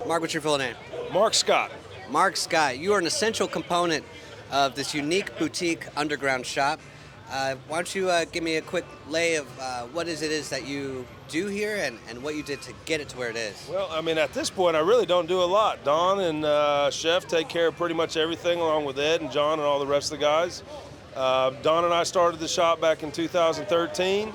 Mark, what's your full name? Mark Scott. Mark Scott. You are an essential component of this unique boutique underground shop. Why don't you give me a quick lay of what it is that you do here and what you did to get it to where it is? Well, I mean, at this point, I really don't do a lot. Don and Chef take care of pretty much everything, along with Ed and John and all the rest of the guys. Don and I started the shop back in 2013.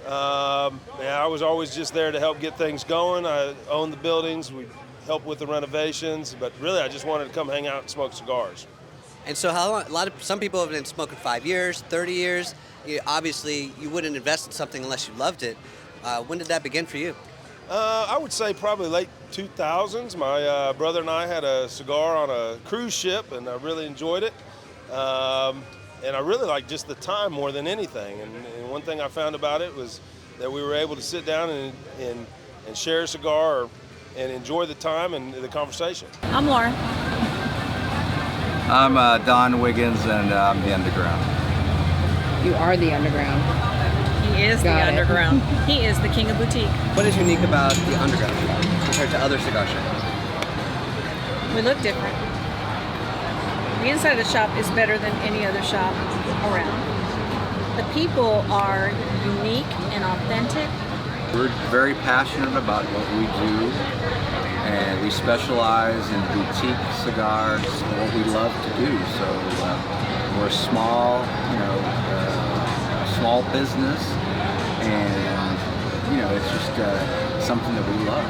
I was always just there to help get things going. I owned the buildings. We helped with the renovations, but really, I just wanted to come hang out and smoke cigars. And so how long, some people have been smoking 5 years, 30 years. Obviously, you wouldn't invest in something unless you loved it. When did that begin for you? I would say probably late 2000s. My brother and I had a cigar on a cruise ship, and I really enjoyed it. And I really liked just the time more than anything. And one thing I found about it was that we were able to sit down and share a cigar and enjoy the time and the conversation. I'm Laura. I'm Don Wiggins, and I'm the Underground. You are the Underground. He is the Underground. He is the king of boutique. What is unique about the underground shop compared to other cigar shops? We look different. The inside of the shop is better than any other shop around. The people are unique and authentic. We're very passionate about what we do, and we specialize in boutique cigars, what we love to do. So we're a small, small business, and it's just something that we love.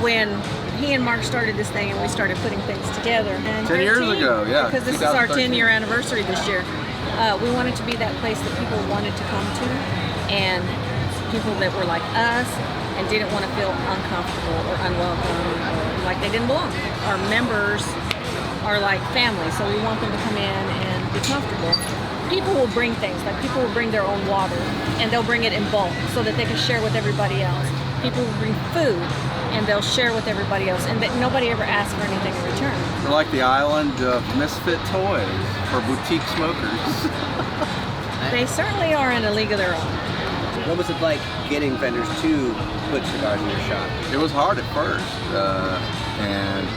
When he and Mark started this thing and we started putting things together. And 10 years ago, yeah. Because this is our 10-year anniversary this year. We wanted to be that place that people wanted to come to, and people that were like us and didn't want to feel uncomfortable or unwelcome or like they didn't belong. Our members are like family, so we want them to come in and be comfortable. People will bring things, like people will bring their own water, and they'll bring it in bulk so that they can share with everybody else. People will bring food, and they'll share with everybody else, and that nobody ever asks for anything in return. We're like the island of misfit toys for boutique smokers. They certainly are in a league of their own. What was it like getting vendors to put cigars in your shop? It was hard at first, and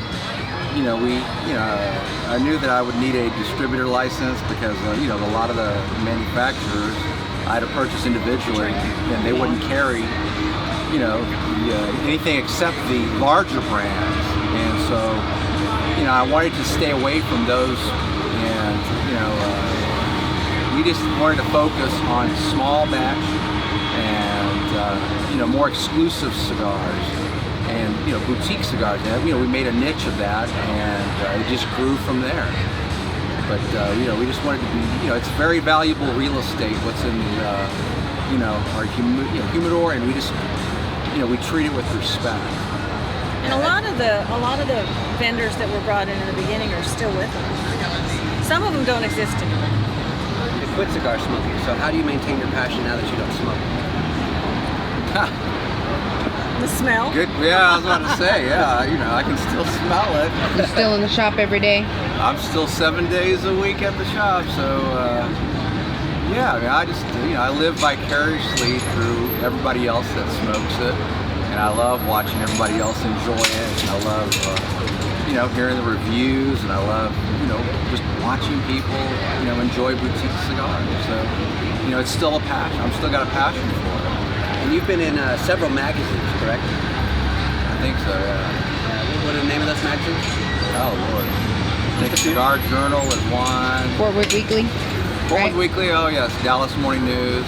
I knew that I would need a distributor license because a lot of the manufacturers I had to purchase individually, and they wouldn't carry anything except the larger brands, and so I wanted to stay away from those, and we just wanted to focus on small batch and more exclusive cigars and boutique cigars. And we made a niche of that, and it just grew from there. But we just wanted to be it's very valuable real estate what's in the our humidor, and we just we treat it with respect. And a lot of the vendors that were brought in the beginning are still with us. Some of them don't exist anymore. You quit cigar smoking, so how do you maintain your passion now that you don't smoke? The smell? Good. Yeah, I was about to say. Yeah, I can still smell it. You're still in the shop every day? I'm still 7 days a week at the shop, so I just I live vicariously through everybody else that smokes it, and I love watching everybody else enjoy it, and I love hearing the reviews, and I love just watching people enjoy boutique cigars. So it's still a passion. I'm still got a passion for it. And you've been in several magazines, correct? I think so. Yeah. What are the name of those magazines? Oh Lord. I think Cigar Journal is one. Fort Worth Weekly. Fort Worth Weekly, oh yes, Dallas Morning News.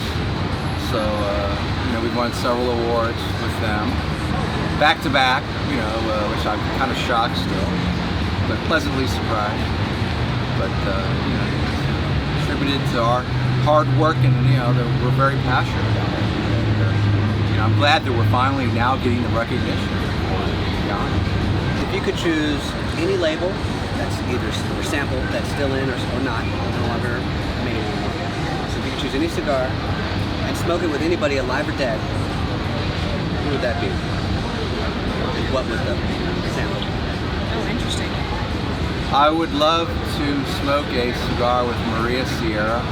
So, we've won several awards with them. Back to back, which I'm kind of shocked still, but pleasantly surprised. But, attributed to our hard work, and, that we're very passionate about it. And, I'm glad that we're finally now getting the recognition for it, to be honest. If you could choose any label that's either or sample that's still in or not, no longer made anymore. So if you could choose any cigar and smoke it with anybody alive or dead, who would that be? And what was the sample? Oh, interesting. I would love to smoke a cigar with Maria Sierra.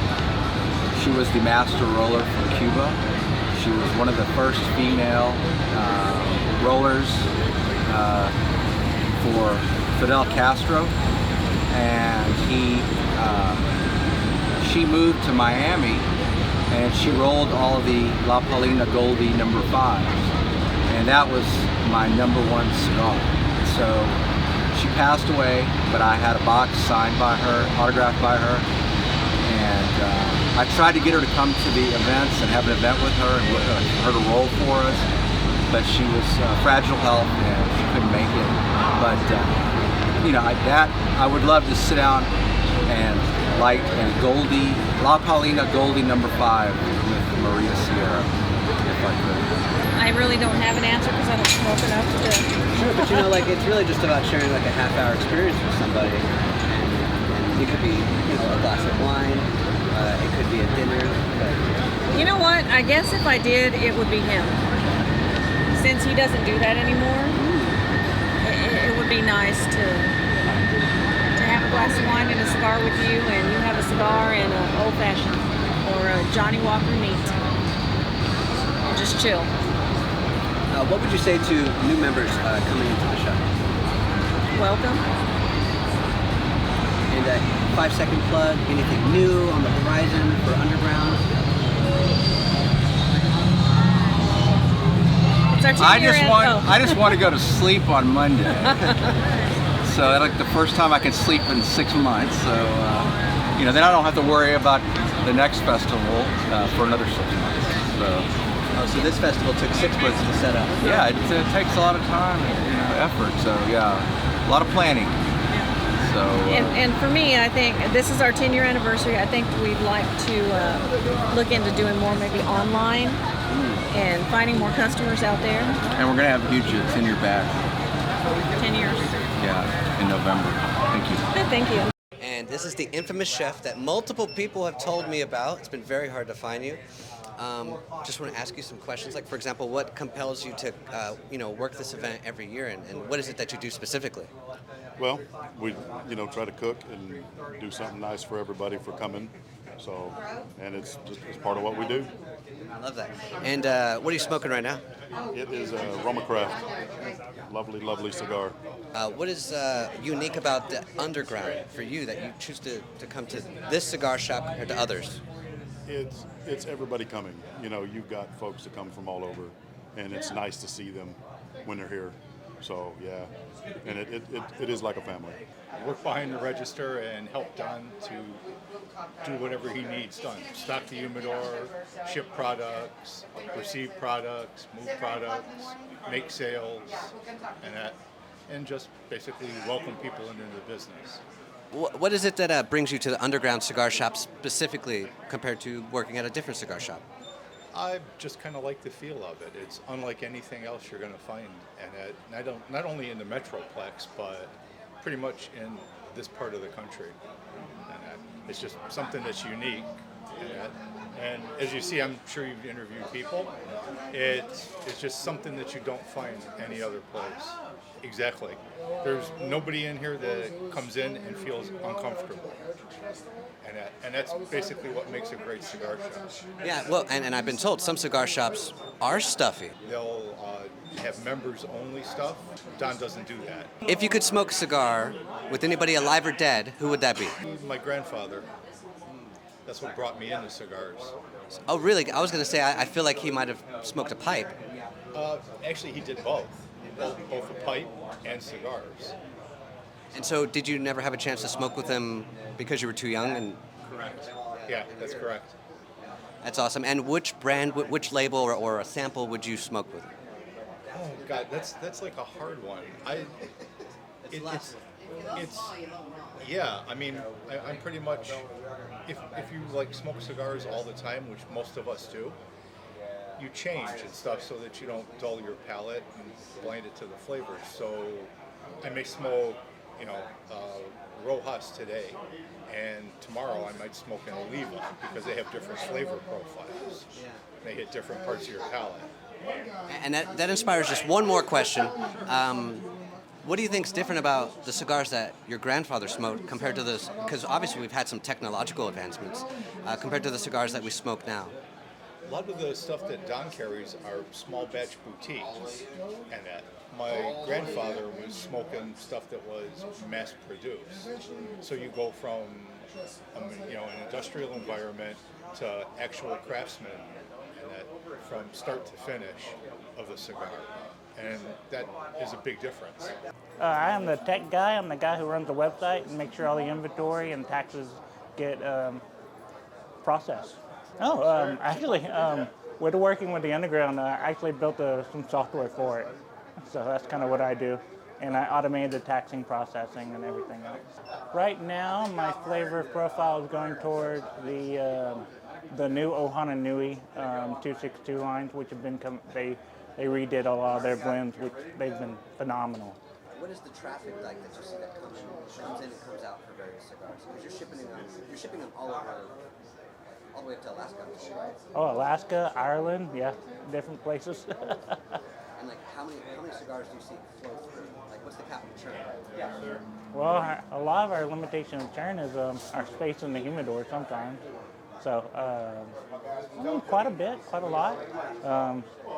She was the master roller from Cuba. She was one of the first female rollers for Fidel Castro, and she moved to Miami, and she rolled all of the La Paulina Goldie No. 5s, and that was my number one cigar. So she passed away, but I had a box signed by her, autographed by her, and I tried to get her to come to the events and have an event with her and her to roll for us, but she was fragile health and she couldn't make it. But I would love to sit down and light a Goldie, La Paulina Goldie No. 5 with Maria Sierra, if I could. I really don't have an answer because I don't smoke enough to. Sure, but it's really just about sharing like a half-hour experience with somebody. And it could be, a glass of wine. It could be a dinner. But You know what? I guess if I did, it would be him. Since he doesn't do that anymore, it would be nice to have a glass of wine and a cigar with you, and you have a cigar and an old-fashioned or a Johnny Walker neat. And just chill. what would you say to new members coming into the show? Welcome. And 5-second plug, anything new on the horizon for Underground? It's our I just want to go to sleep on Monday. So that's like the first time I can sleep in 6 months. So then I don't have to worry about the next festival for another 6 months. So this festival took 6 months to set up. Yeah, it takes a lot of time and effort. So yeah, a lot of planning. So and for me, I think this is our 10-year anniversary. I think we'd like to look into doing more maybe online and finding more customers out there. And we're gonna have a huge 10-year bash. 10 years. Yeah, in November. Thank you. Thank you. And this is the infamous chef that multiple people have told me about. It's been very hard to find you. Just want to ask you some questions. Like, for example, what compels you to, work this event every year, and what is it that you do specifically? Well, we, try to cook and do something nice for everybody for coming. So, and it's part of what we do. I love that. And what are you smoking right now? It is a Roma Craft. Lovely, lovely cigar. What is unique about the Underground for you that you choose to come to this cigar shop compared to others? It's everybody coming. You've got folks that come from all over, and it's nice to see them when they're here. So yeah, and it is like a family. Work behind the register and help Don to do whatever he needs done. Stock the humidor, ship products, receive products, move products, make sales, and just basically welcome people into the business. What is it that brings you to the Underground cigar shop specifically compared to working at a different cigar shop? I just kind of like the feel of it. It's unlike anything else you're going to find, and not only in the Metroplex, but pretty much in this part of the country. And it's just something that's unique. And as you see, I'm sure you've interviewed people. It's just something that you don't find any other place. Exactly. There's nobody in here that comes in and feels uncomfortable. And that's basically what makes a great cigar shop. Yeah, well, and I've been told some cigar shops are stuffy. They'll have members-only stuff. Don doesn't do that. If you could smoke a cigar with anybody alive or dead, who would that be? My grandfather. That's what brought me into cigars. Oh, really? I was going to say, I feel like he might have smoked a pipe. Actually, he did both a pipe and cigars. And so did you never have a chance to smoke with him because you were too young? And Correct. Yeah, that's correct. that's awesome. And which brand, which label or a sample would you smoke with? Oh God, that's like a hard one. It's yeah. I mean, I'm pretty much if you like smoke cigars all the time, which most of us do, you change and stuff so that you don't dull your palate and blind it to the flavors. So I may smoke, Rojas today, and tomorrow I might smoke an Oliva because they have different flavor profiles. They hit different parts of your palate. And that inspires just one more question. What do you think is different about the cigars that your grandfather smoked compared to because obviously we've had some technological advancements, compared to the cigars that we smoke now? lot of the stuff that Don carries are small batch boutiques, and that my grandfather was smoking stuff that was mass produced. So you go from an industrial environment to actual craftsmen, and that from start to finish of the cigar, and that is a big difference. I am the tech guy. I'm the guy who runs the website and makes sure all the inventory and taxes get processed. Actually, with working with the Underground, I actually built some software for it. So that's kind of what I do. And I automated the taxing processing and everything else. Right now, my flavor profile is going toward the new Ohana Nui 262 lines, which have been they redid a lot of their blends, which they've been phenomenal. What is the traffic like that you see that comes in and comes out for various cigars? Because you're shipping them all the way up to Alaska, right? Oh, Alaska, Ireland, yeah, different places. And like, how many cigars do you see flow through? Like, what's the cap and churn? Well, a lot of our limitation of churn is our space in the humidor sometimes. So, quite a lot.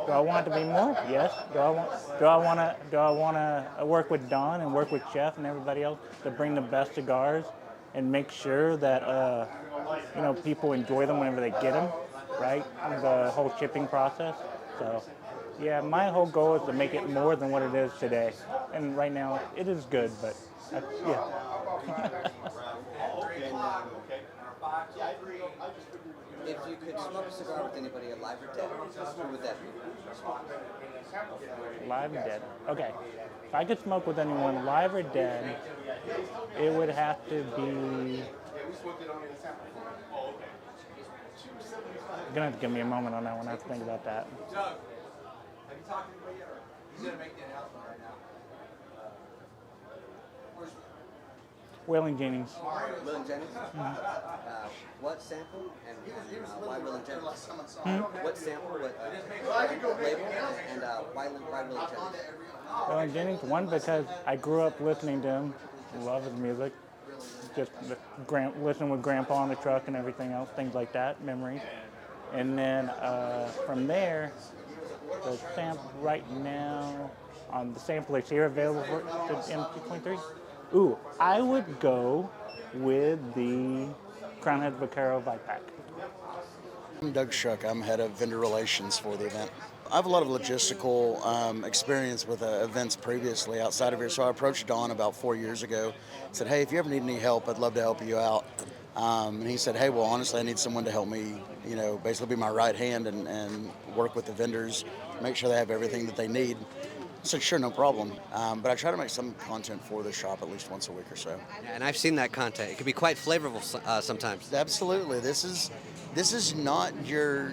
Do I want it to be more? Yes. Do I want to work with Don and work with Chef and everybody else to bring the best cigars and make sure that people enjoy them whenever they get them, right? The whole shipping process. So, yeah, my whole goal is to make it more than what it is today. And right now, it is good, but yeah. If you could smoke a cigar with anybody, alive or dead, who would that be? Live or dead. Okay. If I could smoke with anyone, live or dead, it would have to be. You're gonna have to give me a moment on that one. I have to think about that. Have you talked to anybody yet? He's gonna make the announcement right now. Waylon Jennings. Waylon Jennings? What sample and why Waylon Jennings? What sample, what label, and why Waylon Jennings? Waylon Jennings, one, because I grew up listening to him, love his music, just listening with Grandpa on the truck and everything else, things like that, memories. And then from there, the sample right now, the sample is here available for NFG23. Ooh, I would go with the Crown Head Vaquero Vipac. I'm Doug Shuck. I'm head of vendor relations for the event. I have a lot of logistical experience with events previously outside of here, so I approached Don about 4 years ago. Said, hey, if you ever need any help, I'd love to help you out. And he said, hey, well, honestly, I need someone to help me, basically be my right hand and work with the vendors, make sure they have everything that they need. I said, sure, no problem. But I try to make some content for the shop at least once a week or so. Yeah, and I've seen that content. It can be quite flavorful sometimes. Absolutely. This is not your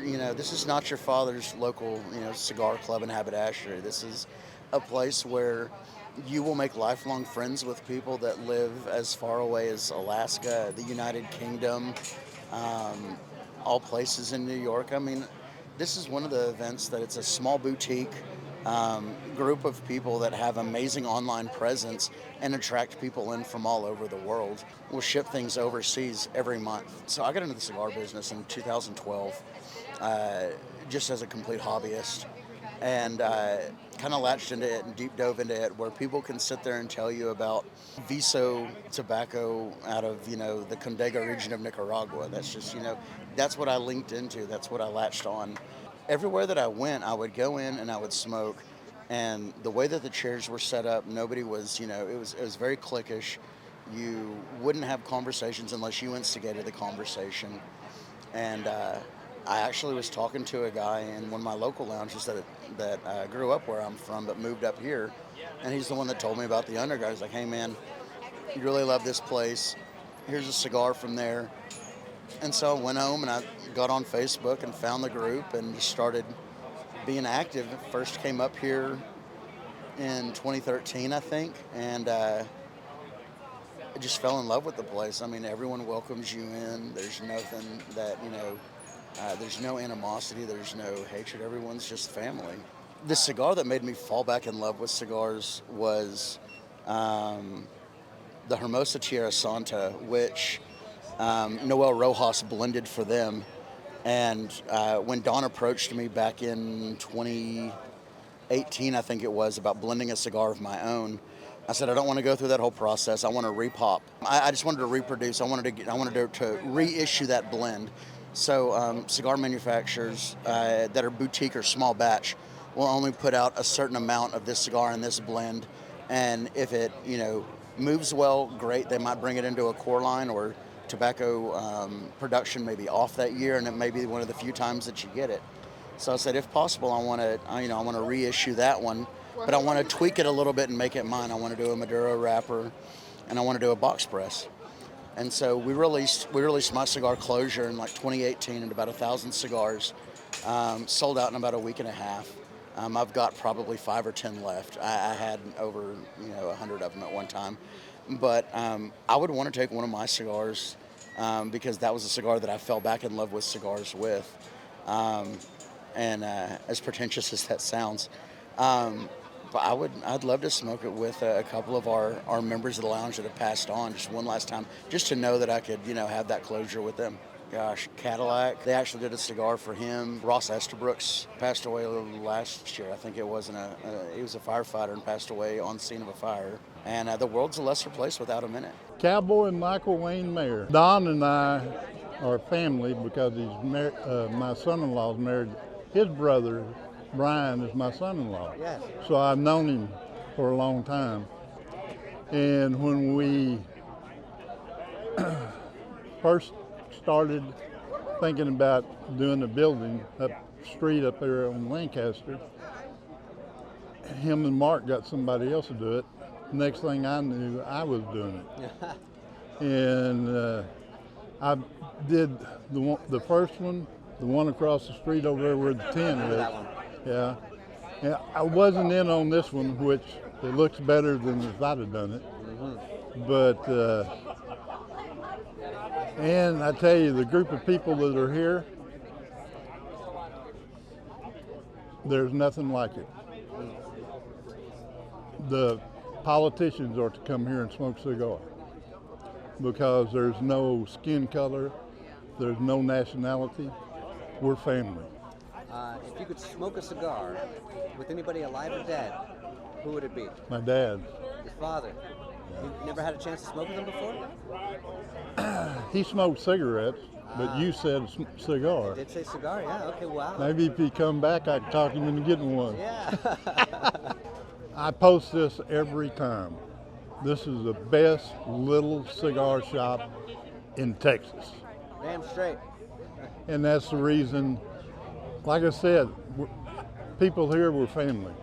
father's local, cigar club in Haberdashery. This is a place where you will make lifelong friends with people that live as far away as Alaska, the United Kingdom, all places in New York. I mean, this is one of the events that it's a small boutique group of people that have amazing online presence and attract people in from all over the world. We'll ship things overseas every month. So I got into the cigar business in 2012 just as a complete hobbyist, and kind of latched into it and deep dove into it, where people can sit there and tell you about Viso tobacco out of the Condega region of Nicaragua. That's just that's what I linked into. That's what I latched on. Everywhere that I went, I would go in and I would smoke, and the way that the chairs were set up, nobody was, it was very cliquish. You wouldn't have conversations unless you instigated the conversation. And I actually was talking to a guy in one of my local lounges that grew up where I'm from but moved up here, and he's the one that told me about the Underground. He's like, hey man, you really love this place. Here's a cigar from there. And so I went home and I got on Facebook and found the group and just started being active. First came up here in 2013, I think, and I just fell in love with the place. I mean, everyone welcomes you in. There's nothing that, there's no animosity, there's no hatred. Everyone's just family. The cigar that made me fall back in love with cigars was the Hermosa Tierra Santa, which Noel Rojas blended for them. And when Don approached me back in 2018, I think it was, about blending a cigar of my own, I said, I don't want to go through that whole process. I want to repop. I just wanted to reproduce. I wanted to reissue that blend. So cigar manufacturers that are boutique or small batch will only put out a certain amount of this cigar in this blend. And if it, moves well, great. They might bring it into a core line, or tobacco production may be off that year, and it may be one of the few times that you get it. So I said, if possible, I want to reissue that one, but I want to tweak it a little bit and make it mine. I want to do a Maduro wrapper, and I want to do a box press. And so we released my cigar closure in like 2018, and about 1,000 cigars, sold out in about a week and a half. I've got probably 5 or 10 left. I had over 100 of them at one time, but I would want to take one of my cigars because that was a cigar that I fell back in love with cigars with, and as pretentious as that sounds. But I'd love to smoke it with a couple of our members of the lounge that have passed on just one last time, just to know that I could, have that closure with them. Gosh, Cadillac, they actually did a cigar for him. Ross Estabrooks passed away last year. I think it was he was a firefighter and passed away on scene of a fire. And the world's a lesser place without him in it. Cowboy Michael Wayne Mayer. Don and I are family because my son-in-law's married. His brother, Brian, is my son-in-law. Yes. So I've known him for a long time. And when we first started thinking about doing the building up street up there on Lancaster, him and Mark got somebody else to do it. Next thing I knew, I was doing it. And I did the first one, the one across the street over there where the 10 is. Yeah. And I wasn't in on this one, which it looks better than if I'd have done it. Mm-hmm. But and I tell you, the group of people that are here, there's nothing like it. The politicians are to come here and smoke cigar because there's no skin color, there's no nationality. We're family. If you could smoke a cigar with anybody alive or dead, who would it be? My dad. Your father. Yeah. You never had a chance to smoke with him before? He smoked cigarettes, but you said cigar. I did say cigar, yeah. Okay, wow. Maybe if he come back, I could talk him into getting one. Yeah. I post this every time. This is the best little cigar shop in Texas. Damn straight. And that's the reason, like I said, people here were family.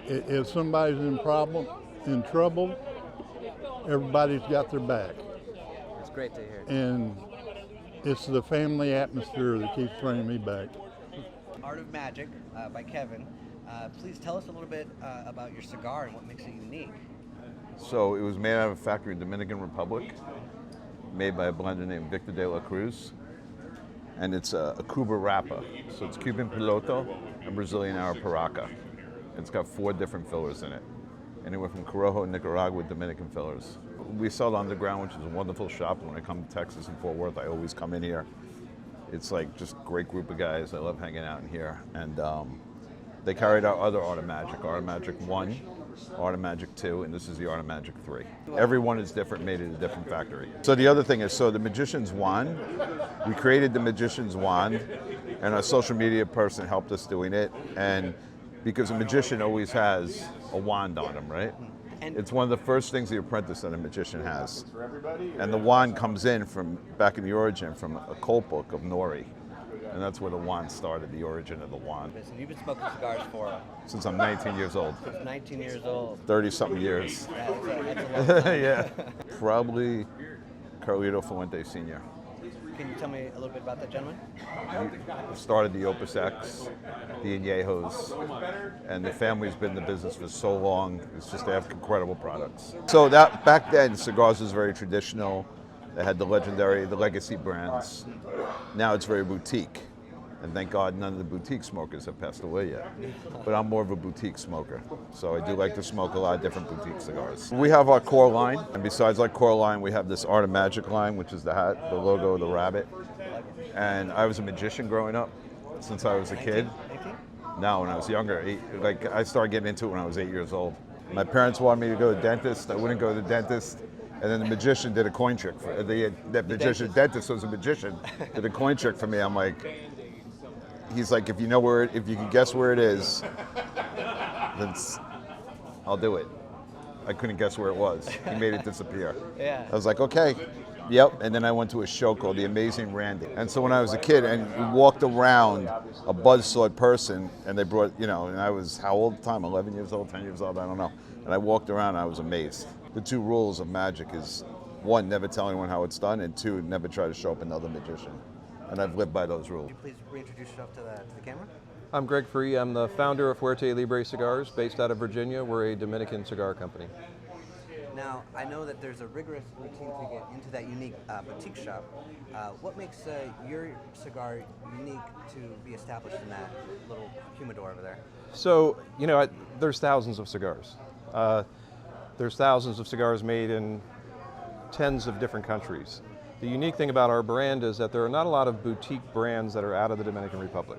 If somebody's in trouble, everybody's got their back. It's great to hear. And it's the family atmosphere that keeps bringing me back. Art of Magic by Kevin. Please tell us a little bit about your cigar and what makes it unique. So it was made out of a factory in Dominican Republic, made by a blender named Victor de la Cruz. And it's a Cuba wrapper. So it's Cuban Piloto and Brazilian Arapiraca. It's got 4 different fillers in it. Anywhere from Corojo, Nicaragua, Dominican fillers. We sell Underground, which is a wonderful shop. When I come to Texas and Fort Worth, I always come in here. It's like just a great group of guys. I love hanging out in here. And they carried our other Art of Magic 1, Art of Magic 2, and this is the Art of Magic 3. Every one is different, made at a different factory. So the other thing is, the Magician's Wand, we created the Magician's Wand, and our social media person helped us doing it. And because a magician always has a wand on him, right? It's one of the first things the apprentice that a magician has. And the wand comes in from, back in the origin, from a cult book of Nori. And that's where the wand started, the origin of the wand. So you've been smoking cigars for? Since I'm 19 years old. Since 19 years old. 30-something years. That's a long time. Yeah. Probably Carlito Fuente Sr. Can you tell me a little bit about that gentleman? He started the Opus X, the Añejos, and the family's been in the business for so long. It's just they have incredible products. So that back then, cigars was very traditional. They had the legacy brands. Now it's very boutique. And thank God none of the boutique smokers have passed away yet. But I'm more of a boutique smoker. So I do like to smoke a lot of different boutique cigars. We have our core line. And besides our core line, we have this Art of Magic line, which is the hat, the logo of the rabbit. And I was a magician growing up since I was a kid. 19? No, when I was younger, I started getting into it when I was 8 years old. My parents wanted me to go to the dentist. I wouldn't go to the dentist. And then the magician did a coin trick. Dentist was a magician, did a coin trick for me. I'm like, he's like, if you can guess where it is, then I'll do it. I couldn't guess where it was. He made it disappear. Yeah. I was like, okay, yep. And then I went to a show called The Amazing Randy. And so when I was a kid and we walked around a buzzsawed person and they brought, and I was how old at the time? 11 years old, 10 years old, I don't know. And I walked around and I was amazed. The 2 rules of magic is 1, never tell anyone how it's done, and 2, never try to show up another magician. And I've lived by those rules. Could you please reintroduce yourself to the camera? I'm Greg Free. I'm the founder of Fuerte Libre Cigars, based out of Virginia. We're a Dominican cigar company. Now, I know that there's a rigorous routine to get into that unique boutique shop. What makes your cigar unique to be established in that little humidor over there? So, there's thousands of cigars. There's thousands of cigars made in tens of different countries. The unique thing about our brand is that there are not a lot of boutique brands that are out of the Dominican Republic.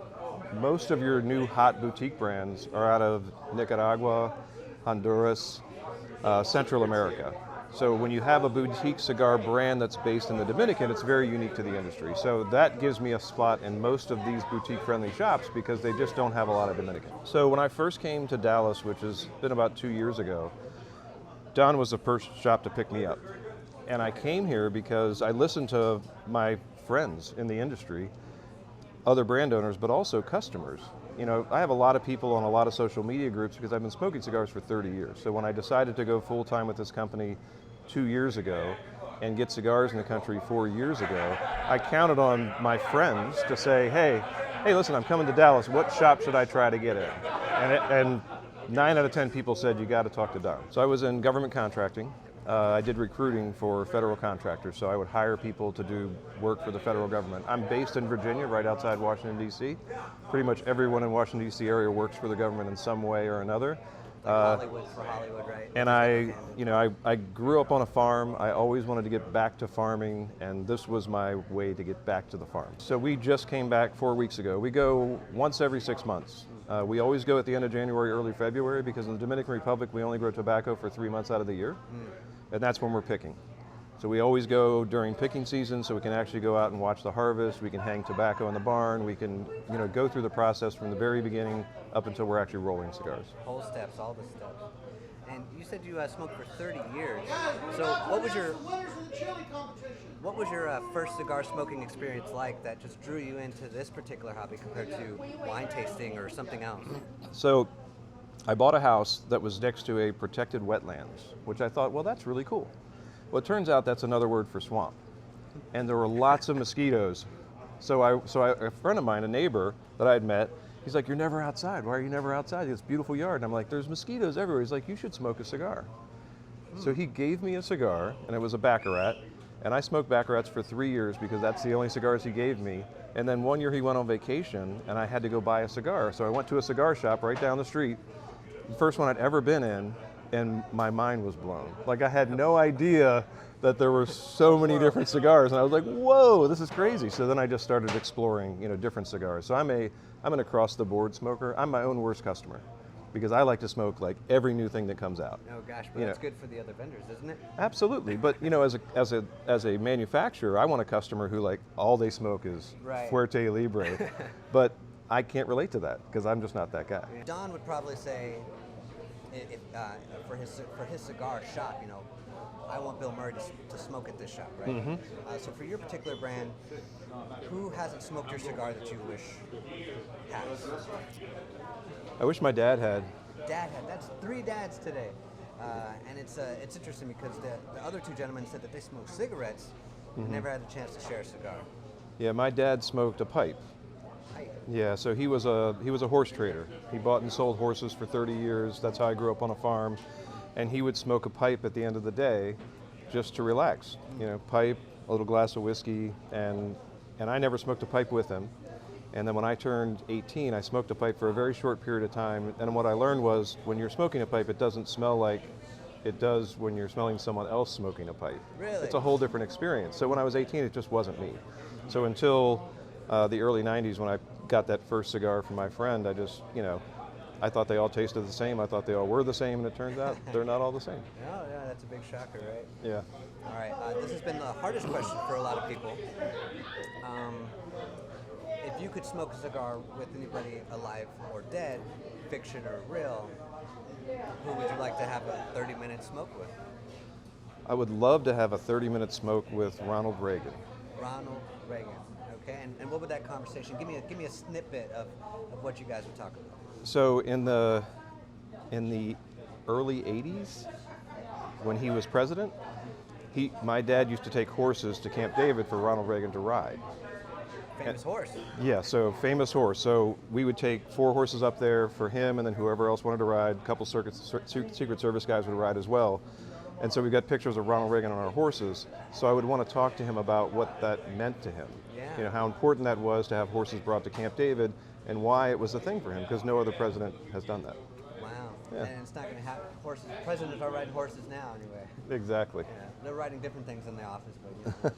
Most of your new hot boutique brands are out of Nicaragua, Honduras, Central America. So when you have a boutique cigar brand that's based in the Dominican, it's very unique to the industry. So that gives me a spot in most of these boutique-friendly shops because they just don't have a lot of Dominican. So when I first came to Dallas, which has been about 2 years ago, Don was the first shop to pick me up. And I came here because I listened to my friends in the industry, other brand owners, but also customers. I have a lot of people on a lot of social media groups because I've been smoking cigars for 30 years. So when I decided to go full-time with this company 2 years ago and get cigars in the country 4 years ago, I counted on my friends to say, hey, listen, I'm coming to Dallas. What shop should I try to get in? And 9 out of 10 people said, you got to talk to Don. So I was in government contracting. I did recruiting for federal contractors, so I would hire people to do work for the federal government. I'm based in Virginia, right outside Washington, D.C. Pretty much everyone in Washington, D.C. area works for the government in some way or another. Hollywood for Hollywood, right? And I grew up on a farm. I always wanted to get back to farming, and this was my way to get back to the farm. So we just came back 4 weeks ago. We go once every 6 months. We always go at the end of January, early February, because in the Dominican Republic, we only grow tobacco for 3 months out of the year, and that's when we're picking. So we always go during picking season so we can actually go out and watch the harvest. We can hang tobacco in the barn. We can go through the process from the very beginning up until we're actually rolling cigars. Whole steps, all the steps. And you said you smoked for 30 years. So what was your first cigar smoking experience like that just drew you into this particular hobby compared to wine tasting or something else? So I bought a house that was next to a protected wetlands, which I thought, well, that's really cool. Well, it turns out that's another word for swamp. And there were lots of mosquitoes. So a friend of mine, a neighbor that I had met, he's like, you're never outside. Why are you never outside? It's a beautiful yard. And I'm like, there's mosquitoes everywhere. He's like, you should smoke a cigar. So he gave me a cigar, and it was a Baccarat. And I smoked Baccarats for 3 years because that's the only cigars he gave me. And then 1 year he went on vacation, and I had to go buy a cigar. So I went to a cigar shop right down the street, the first one I'd ever been in, and my mind was blown. Like, I had no idea that there were so many different cigars, and I was like, whoa, this is crazy. So then I just started exploring, different cigars. So I'm an across-the-board smoker. I'm my own worst customer because I like to smoke like every new thing that comes out. Oh gosh, but that's good for the other vendors, isn't it? Absolutely, but as a manufacturer, I want a customer who like all they smoke is Fuerte Libre, but I can't relate to that because I'm just not that guy. Don would probably say, for his cigar shop, I want Bill Murray to smoke at this shop, right? Mm-hmm. So for your particular brand, who hasn't smoked your cigar that you wish has? I wish my dad had. Dad had. That's 3 dads today. And it's interesting because the other 2 gentlemen said that they smoke cigarettes and never had the chance to share a cigar. Yeah, my dad smoked a pipe. Yeah, so he was a horse trader. He bought and sold horses for 30 years. That's how I grew up on a farm. And he would smoke a pipe at the end of the day just to relax. Pipe, a little glass of whiskey, and I never smoked a pipe with him. And then when I turned 18, I smoked a pipe for a very short period of time. And what I learned was when you're smoking a pipe, it doesn't smell like it does when you're smelling someone else smoking a pipe. Really? It's a whole different experience. So when I was 18, it just wasn't me. So until the early 90s when I got that first cigar from my friend, I just, I thought they all tasted the same. I thought they all were the same, and it turns out they're not all the same. Oh, yeah, that's a big shocker, right? Yeah. All right, this has been the hardest question for a lot of people. If you could smoke a cigar with anybody alive or dead, fiction or real, who would you like to have a 30-minute smoke with? I would love to have a 30-minute smoke with Ronald Reagan. Ronald Reagan. Okay, and what would that conversation? Give me a snippet of what you guys would talk about. So in the early 80s, when he was president, my dad used to take horses to Camp David for Ronald Reagan to ride. Famous horse. Yeah, so famous horse. So we would take 4 horses up there for him, and then whoever else wanted to ride, a couple Secret Service guys would ride as well. And so we got pictures of Ronald Reagan on our horses. So I would want to talk to him about what that meant to him. Yeah. How important that was to have horses brought to Camp David, and why it was a thing for him, because no other president has done that. Wow. Yeah. And it's not going to happen. Horses. Presidents are riding horses now, anyway. Exactly. Yeah. They're riding different things in the office, but.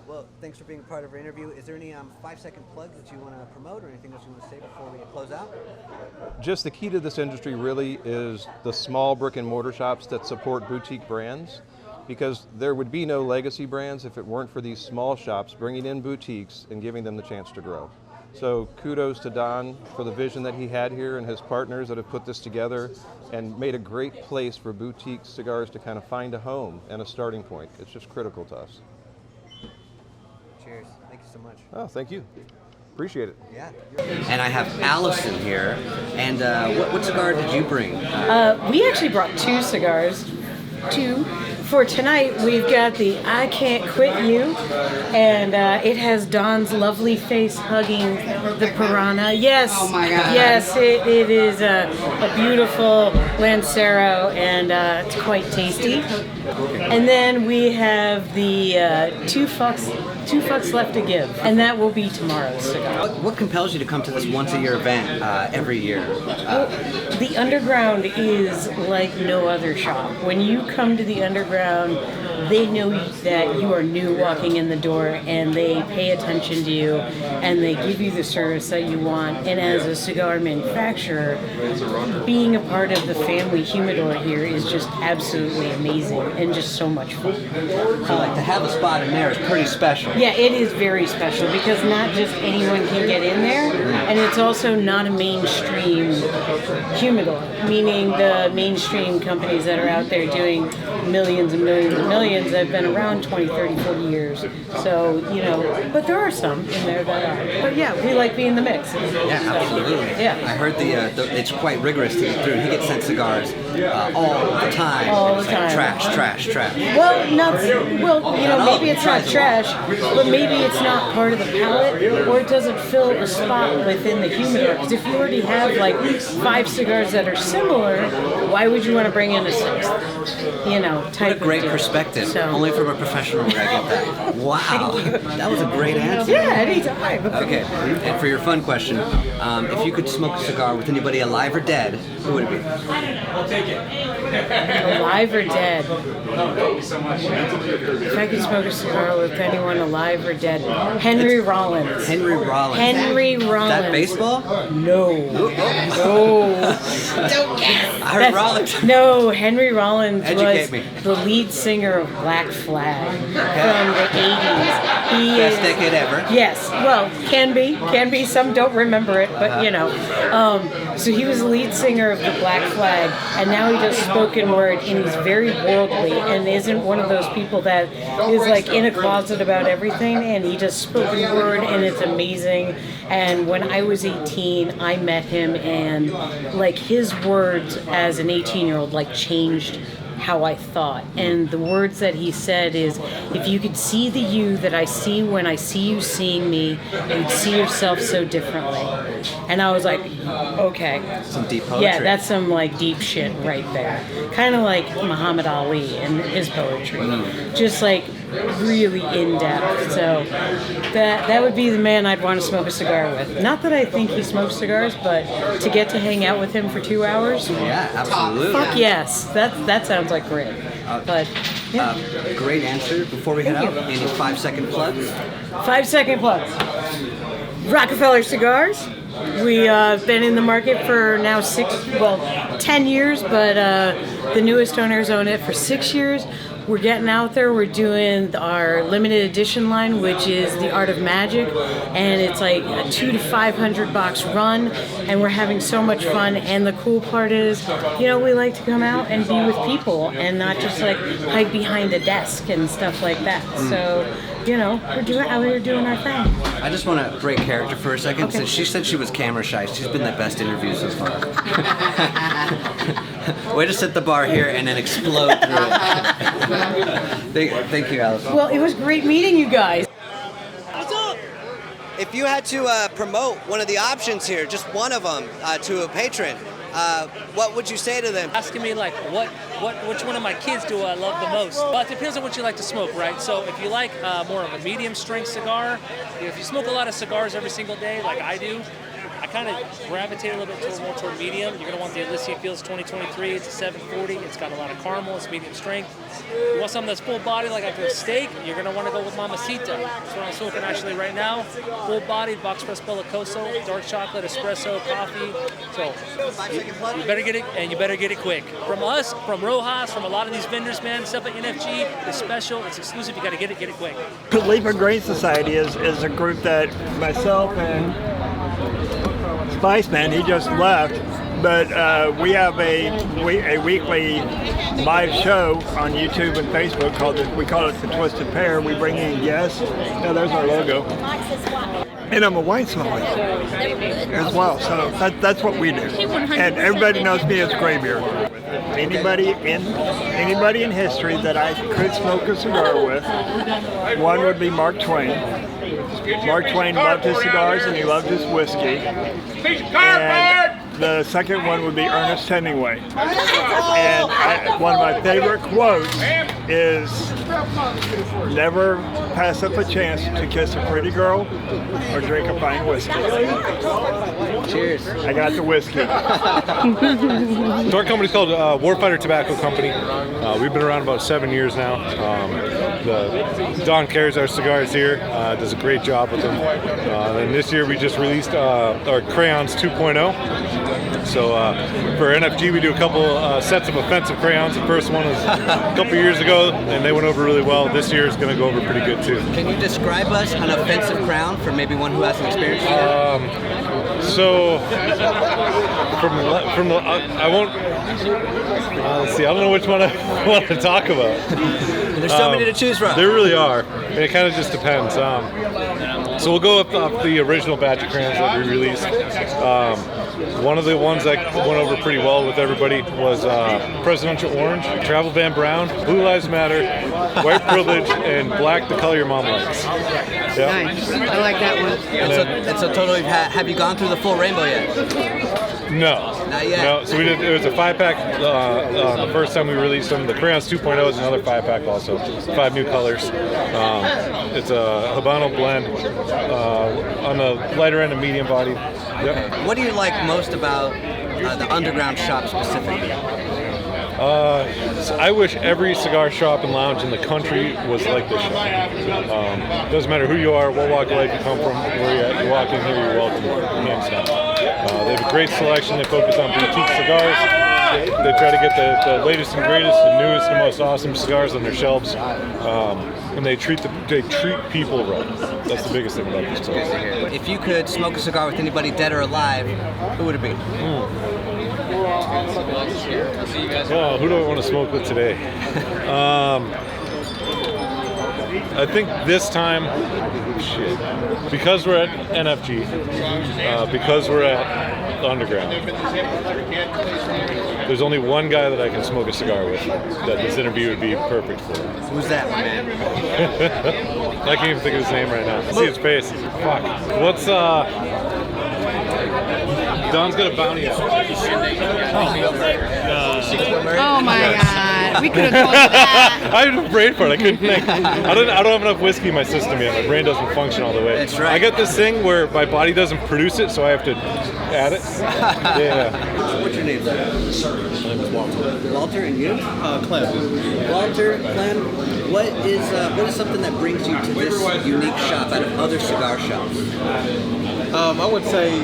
Well, thanks for being part of our interview. Is there any 5-second plug that you want to promote, or anything else you want to say before we close out? Just the key to this industry really is the small brick and mortar shops that support boutique brands, because there would be no legacy brands if it weren't for these small shops bringing in boutiques and giving them the chance to grow. So kudos to Don for the vision that he had here and his partners that have put this together and made a great place for boutique cigars to kind of find a home and a starting point. It's just critical to us. Cheers. Thank you so much. Oh, thank you. Appreciate it. Yeah. And I have Allison here. And what cigar did you bring? We actually brought 2 cigars. 2. For tonight, we've got the I Can't Quit You, and it has Don's lovely face hugging the Piranha. Yes. Oh my God. Yes, it is a beautiful Lancero, and it's quite tasty. And then we have the 2 fucks left to give, and that will be tomorrow's cigar. What compels you to come to this once-a-year event every year? The Underground is like no other shop. When you come to the Underground, they know that you are new walking in the door, and they pay attention to you, and they give you the service that you want. And as a cigar manufacturer, being a part of the family humidor here is just absolutely amazing and just so much fun. So like to have a spot in there is pretty special. Yeah, it is very special because not just anyone can get in there, and it's also not a mainstream humidor, meaning the mainstream companies that are out there doing millions and millions and millions that have been around 20, 30, 40 years. So, but there are some in there that are. But yeah, we like being the mix. Yeah, absolutely. Yeah. I heard it's quite rigorous to get through. He gets sent cigars all the time. All and it's the time. Like trash. Well, maybe it's not trash, but maybe it's not part of the palette, or it doesn't fill a spot within the humidor. Because if you already have like 5 cigars that are similar, why would you want to bring in a 6th? Type what a great of deal. perspective. So. Only from a professional would I get that. Wow. That was a great answer. Yeah, anytime. Okay, and for your fun question, if you could smoke a cigar with anybody alive or dead, who would it be? Alive or dead? If I could smoke a cigar with anyone alive or dead, Henry Rollins. Henry Rollins. Henry Rollins. That baseball? No. Don't guess. I heard Rollins. No, Henry Rollins Educate was me. the lead singer of Black Flag from the 80s. Best decade ever. Yes, well, can be. Some don't remember it, but so he was the lead singer of the Black Flag, and now he does spoken word, and he's very worldly, and isn't one of those people that is like in a closet about everything, and he does spoken word, and it's amazing. And when I was 18, I met him, and like his words as an 18-year-old like changed how I thought. And the words that he said is, if you could see the you that I see when I see you seeing me, you'd see yourself so differently. And I was like, okay. Some deep poetry. Yeah, that's some like deep shit right there. Kind of like Muhammad Ali and his poetry. Just like really in depth. So that would be the man I'd want to smoke a cigar with. Not that I think he smokes cigars, but to get to hang out with him for 2 hours. Yeah, absolutely. Fuck yes. That sounds like great. But Great answer. Before we head out, any 5-second plugs? 5-second plugs. Rockefeller Cigars. We've been in the market for now 10 years, but the newest owners own it for 6 years. We're getting out there. We're doing our limited edition line, which is the Art of Magic, and it's like a 200 to 500 box run, and we're having so much fun. And the cool part is, we like to come out and be with people and not just like hide behind a desk and stuff like that. So, we're out here doing our thing. I just want to break character for a second. Since she said she was camera shy, she's been the best interview so far. Way to set the bar here and then explode through it. Thank you, Alice. Well, it was great meeting you guys. If you had to promote one of the options here, just one of them, to a patron, what would you say to them? Asking me like, which one of my kids do I love the most? Well, it depends on what you like to smoke, right? So if you like more of a medium strength cigar, if you smoke a lot of cigars every single day, like I do, I kind of gravitate a little bit more toward medium. You're going to want the Alicia Fields 2023. It's a 740. It's got a lot of caramel. It's medium strength. You want something that's full body, like a steak, you're going to want to go with Mamacita. That's what I'm smoking actually right now. Full bodied, box press Bellicoso, dark chocolate, espresso, coffee. So you better get it, and you better get it quick. From us, from Rojas, from a lot of these vendors, man, stuff at NFG, it's special, it's exclusive. You got to get it quick. Leap of Grain Society is a group that myself and Spiceman, he just left, but we have a weekly live show on YouTube and Facebook we call it The Twisted Pair. We bring in guests. Yeah, there's our logo. And I'm a wine sommelier as well, so that's what we do. And everybody knows me as Graybeard. Anybody in history that I could smoke a cigar with, one would be Mark Twain. Mark Twain loved his cigars and he loved his whiskey. And the second one would be Ernest Hemingway. And one of my favorite quotes is, never pass up a chance to kiss a pretty girl or drink a fine whiskey. Cheers. I got the whiskey. So our company's called Warfighter Tobacco Company. We've been around about 7 years now. Don carries our cigars here, does a great job with them. And this year we just released our Crayons 2.0. So for NFG we do a couple sets of offensive crayons. The first one was a couple years ago and they went over really well. This year is going to go over pretty good too. Can you describe us an offensive crown for maybe one who hasn't experienced it? So from the I won't. Let's see. I don't know which one I want to talk about. There's so many to choose from. There really are. And it kind of just depends. So we'll go off the original batch of crayons that we released. One of the ones that went over pretty well with everybody was Presidential Orange, Travel Ban Brown, Blue Lives Matter, White Privilege, and Black, the color your mom likes. Yep. Nice. I like that one. And so totally, have you gone through the full rainbow yet? No. Not yet. No. So it was a 5-pack the first time we released them. The Crayons 2.0 is another 5-pack also. 5 new colors. It's a Habano blend on the lighter end of medium body. Yep. What do you like most about the underground shop specifically? So I wish every cigar shop and lounge in the country was like this shop. Doesn't matter who you are, what walk of life you come from, where you're at, you walk in here, you're welcome, hands down. They have a great selection. They focus on boutique cigars. They try to get the latest and greatest, the newest and most awesome cigars on their shelves. And they treat people right. That's the biggest thing about this place. If you could smoke a cigar with anybody dead or alive, who would it be? Oh, who do I want to smoke with today? I think this time, because we're at NFG, because we're at Underground, there's only one guy that I can smoke a cigar with that this interview would be perfect for. Who's that, my man? I can't even think of his name right now. I see his face. Fuck. What's Don's got a bounty out. Oh my God. that. We could have told you that. I had a brain fart. I couldn't think. I don't have enough whiskey in my system yet. My brain doesn't function all the way. That's right. I got this thing where my body doesn't produce it, so I have to add it. Yeah. What's your name, sir? My name is Walter. Walter, and you? Clem. Walter, Clem, what is something that brings you to this unique shop out of other cigar shops? I would say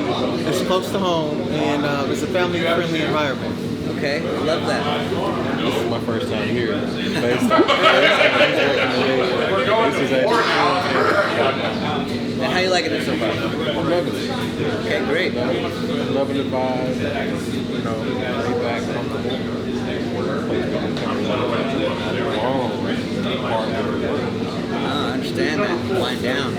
it's close to home and it's a family-friendly environment. Okay, love that. This is my first time here. Based on this is And how you liking it so far? I'm loving it. Okay, great. Loving the vibe. You know, laid back, comfortable. I understand that. Wind down.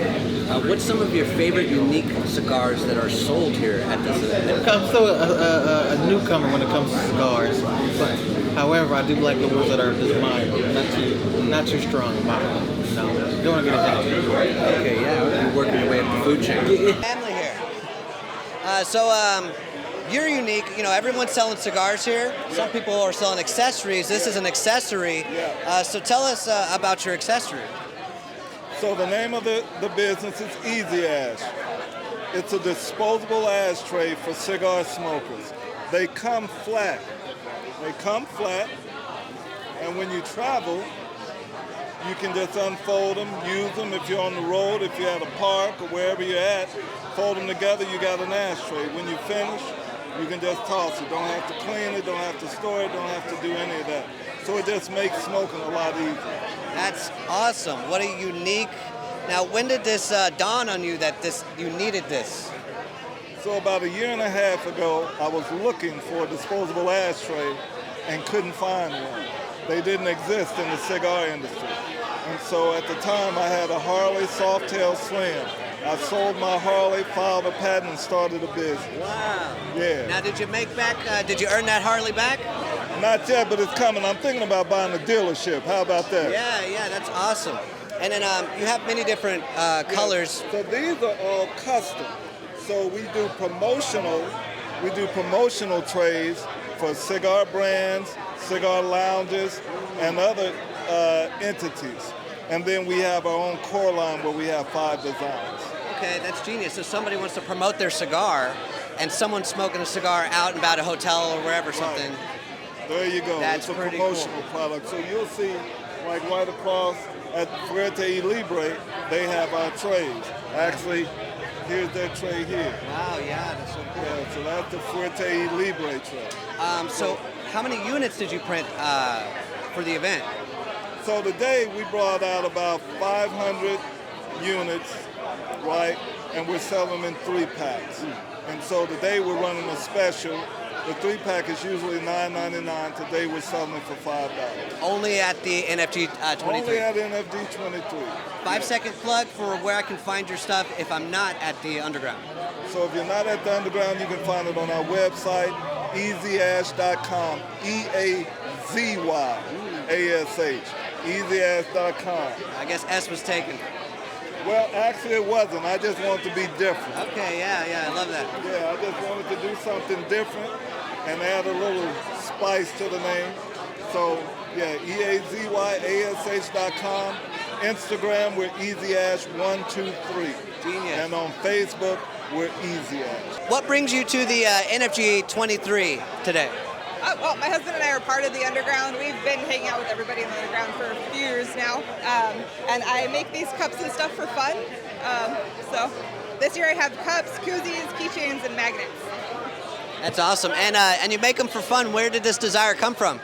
What's some of your favorite unique cigars that are sold here at this event? I'm still a newcomer when it comes to cigars, but however, I do like the ones that are just mild, not too strong, mild. No, don't want to get into that. Okay, yeah, you're working your way up the food chain. Family here. So you're unique. You know, everyone's selling cigars here. Some people are selling accessories. This is an accessory. So tell us about your accessory. So the name of the business is Easy Ash. It's a disposable ashtray for cigar smokers. They come flat. And when you travel, you can just unfold them, use them if you're on the road, if you're at a park or wherever you're at, fold them together, you got an ashtray. When you finish, you can just toss it. Don't have to clean it, don't have to store it, don't have to do any of that. So it just makes smoking a lot easier. That's awesome. What a unique. Now, when did this dawn on you that you needed this? So about a year and a half ago, I was looking for a disposable ashtray and couldn't find one. They didn't exist in the cigar industry. And so at the time, I had a Harley Softail Slim. I sold my Harley, filed a patent, and started a business. Wow. Yeah. Now, did you did you earn that Harley back? Not yet, but it's coming. I'm thinking about buying a dealership. How about that? Yeah, that's awesome. And then you have many different colors. So these are all custom. So we do promotional trays for cigar brands, cigar lounges, and other entities. And then we have our own core line where we have 5 designs. Okay, that's genius. So somebody wants to promote their cigar, and someone's smoking a cigar out and about a hotel or wherever something. There you go. That's it's a pretty promotional product. So you'll see, like right across at Fuerte y Libre, they have our trays. Actually, here's their tray here. Wow, yeah, that's so cool. Yeah, so that's the Fuerte y Libre tray. So how many units did you print for the event? So today we brought out about 500 units, right? And we're selling them in 3-packs. And so today we're running a special. The 3-pack is usually $9.99. Today we're selling it for $5. Only at the NFG23? Only at NFG23. 5-second plug for where I can find your stuff if I'm not at the Underground. So if you're not at the Underground, you can find it on our website, easyash.com, EAZYASH, easyash.com. I guess S was taken. Well, actually it wasn't. I just wanted to be different. Okay, yeah, I love that. Yeah, I just wanted to do something different and add a little spice to the name. So, yeah, EAZYASH.com. Instagram, we're EasyAsh123. Genius. And on Facebook, we're Easy Ash. What brings you to the NFG23 today? Well, my husband and I are part of the Underground. We've been hanging out with everybody in the Underground for a few years now. And I make these cups and stuff for fun. So this year I have cups, koozies, keychains, and magnets. That's awesome. And you make them for fun. Where did this desire come from?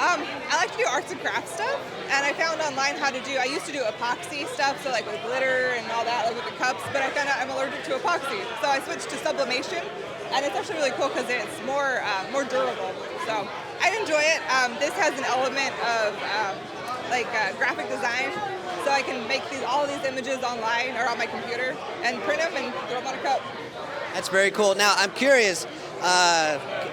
I like to do arts and crafts stuff, and I found online how to do, I used to do epoxy stuff, so like with glitter and all that, like with the cups, but I found out I'm allergic to epoxy. So I switched to sublimation, and it's actually really cool because it's more durable. So I enjoy it. This has an element of graphic design, so I can make all of these images online or on my computer and print them and throw them on a cup. That's very cool. Now, I'm curious,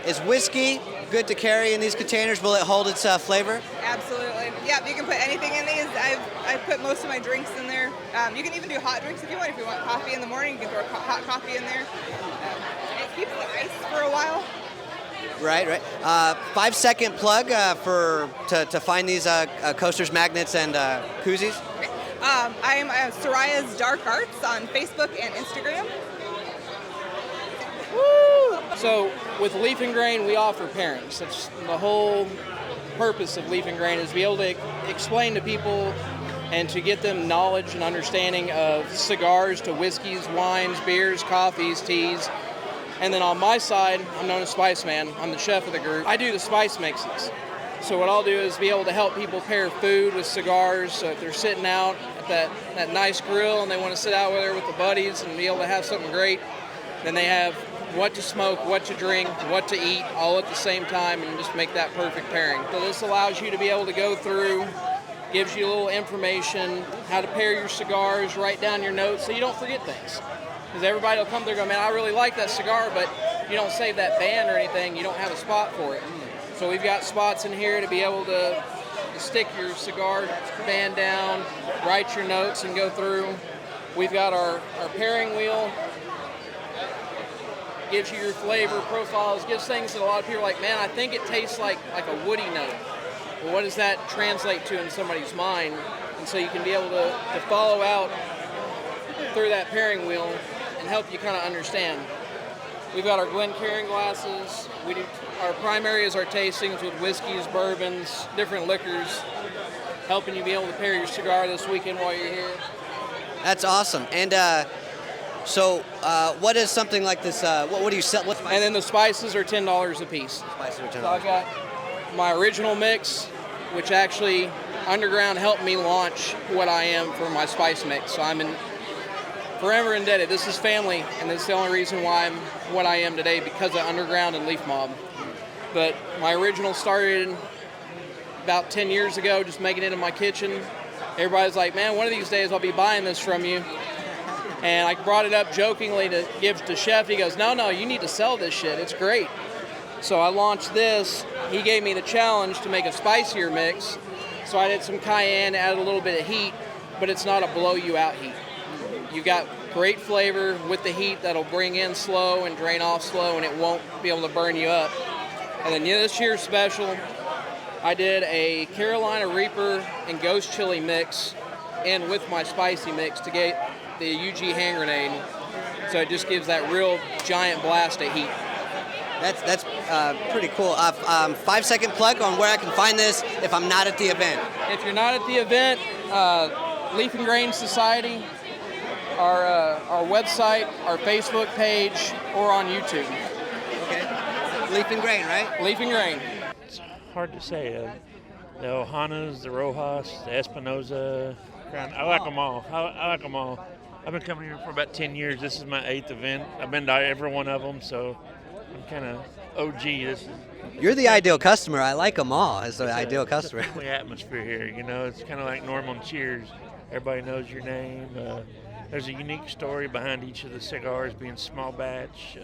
is whiskey good to carry in these containers? Will it hold its flavor? Absolutely. Yeah, you can put anything in these. I've put most of my drinks in there. You can even do hot drinks if you want. If you want coffee in the morning, you can throw hot coffee in there. It keeps the ice for a while. Right. 5-second plug to find these coasters, magnets, and koozies. I am Soraya's Dark Arts on Facebook and Instagram. So with Leaf and Grain, we offer pairings. That's the whole purpose of Leaf and Grain, is to be able to explain to people and to get them knowledge and understanding of cigars to whiskeys, wines, beers, coffees, teas. And then on my side, I'm known as Spice Man. I'm the chef of the group. I do the spice mixes. So what I'll do is be able to help people pair food with cigars. So if they're sitting out at that nice grill and they want to sit out with the buddies and be able to have something great, then they have what to smoke, what to drink, what to eat, all at the same time, and just make that perfect pairing. So this allows you to be able to go through, gives you a little information, how to pair your cigars, write down your notes so you don't forget things. Because everybody will come there and go, man, I really like that cigar, but you don't save that band or anything, you don't have a spot for it. So we've got spots in here to be able to stick your cigar band down, write your notes, and go through. We've got our pairing wheel. Gives you your flavor profiles, gives things that a lot of people are like, man, I think it tastes like a woody note. Well, what does that translate to in somebody's mind? And so you can be able to follow out through that pairing wheel and help you kind of understand. We've got our Glencairn glasses. Our primary is our tastings with whiskeys, bourbons, different liquors, helping you be able to pair your cigar this weekend while you're here. That's awesome. And so what is something like this, what do you sell? And then the spices are $10 a piece. Spices are $10. So I've got my original mix, which actually Underground helped me launch what I am for my spice mix. So I'm forever indebted. This is family, and this is the only reason why I'm what I am today, because of Underground and Leaf Mob. But my original started about 10 years ago, just making it in my kitchen. Everybody's like, man, one of these days I'll be buying this from you. And I brought it up jokingly to give to Chef. He goes, no, you need to sell this shit. It's great. So I launched this. He gave me the challenge to make a spicier mix. So I did some cayenne, added a little bit of heat, but it's not a blow you out heat. You've got great flavor with the heat that'll bring in slow and drain off slow, and it won't be able to burn you up. And then this year's special, I did a Carolina Reaper and Ghost Chili mix in with my spicy mix to get the UG hand grenade, so it just gives that real giant blast of heat. That's pretty cool. 5-second plug on where I can find this if I'm not at the event. If you're not at the event, Leaf and Grain Society, our website, our Facebook page, or on YouTube. Okay. Leaf and Grain, right? Leaf and Grain. It's hard to say. The Ohanas, the Rojas, the Espinosa. I like them all. I like them all. I've been coming here for about 10 years. This is my 8th event. I've been to every one of them, so I'm kind of OG. You're the ideal customer. I like them all as the ideal customer. It's a friendly atmosphere here. You know, it's kind of like Norman Cheers. Everybody knows your name. There's a unique story behind each of the cigars being small batch,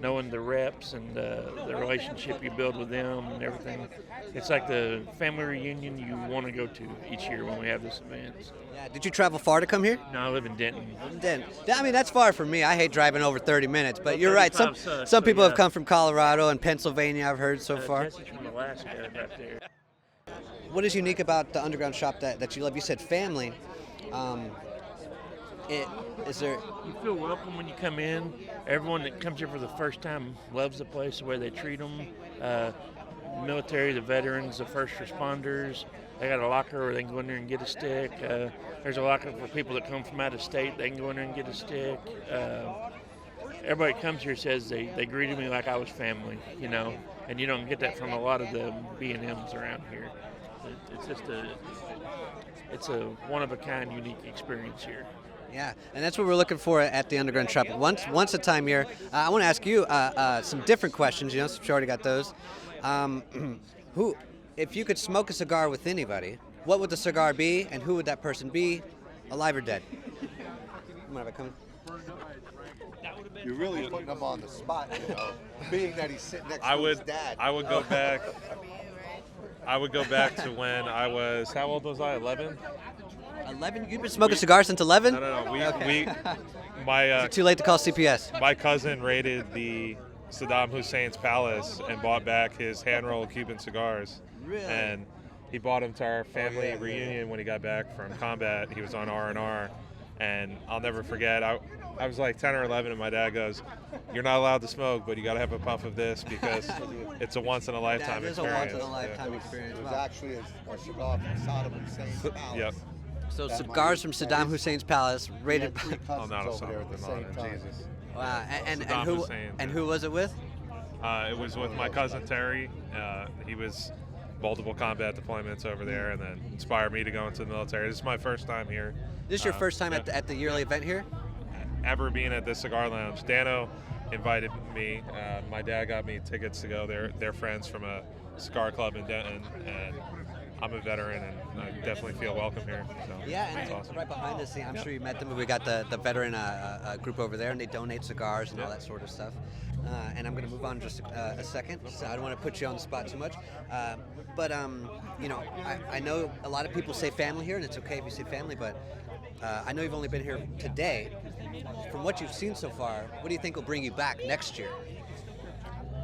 knowing the reps and the relationship you build with them and everything. It's like the family reunion you want to go to each year when we have this event. So. Yeah. Did you travel far to come here? No, I live in Denton. I mean, that's far for me. I hate driving over 30 minutes, but you're right. Some people have come from Colorado and Pennsylvania, I've heard so far. Jesse's from Alaska right there. What is unique about the Underground shop that you love? You said family. You feel welcome when you come in. Everyone that comes here for the first time loves the place, the way they treat them. Military, the veterans, the first responders. They got a locker where they can go in there and get a stick. There's a locker for people that come from out of state. They can go in there and get a stick. Everybody that comes here says they greeted me like I was family, you know, and you don't get that from a lot of the B&Ms around here. It's just a one-of-a-kind, unique experience here. Yeah, and that's what we're looking for at the Underground Shop. Once a time here, I want to ask you some different questions. You know, since you already got those. If you could smoke a cigar with anybody, what would the cigar be, and who would that person be, alive or dead? You're really putting him on the spot, you know, being that he's sitting next to his dad. I would go back. I would go back to when I was. How old was I? 11. 11? You've been smoking cigars since 11? No. Okay. My Is it too late to call CPS? My cousin raided the Saddam Hussein's palace and bought back his hand-rolled Cuban cigars. Really? And he bought them to our family reunion when he got back from combat. He was on R&R, and I'll never forget. I was like 10 or 11, and my dad goes, "You're not allowed to smoke, but you got to have a puff of this because it's a once-in-a-lifetime That is experience." a once-in-a-lifetime experience. It was Wow. actually a cigar from Saddam Hussein's palace. Yep. So That cigars from might- Saddam Hussein's palace, rated. He had three cousins not over there at the same time. Jesus. Wow. And Saddam who Hussein. and who was it with? It was with my cousin Terry. He was multiple combat deployments over there, and then inspired me to go into the military. This is my first time here. This is your first time yeah. at the yearly event here? Ever being at this cigar lounge. Dano invited me. My dad got me tickets to go. They're friends from a cigar club in Denton, and I'm a veteran, and I definitely feel welcome here. So Yeah, and it's awesome. right behind us, I'm sure you met them. We got the veteran group over there, and they donate cigars and all that sort of stuff. And I'm going to move on in just a second, so I don't want to put you on the spot too much. But I know a lot of people say family here, and it's okay if you say family, but I know you've only been here today. From what you've seen so far, what do you think will bring you back next year?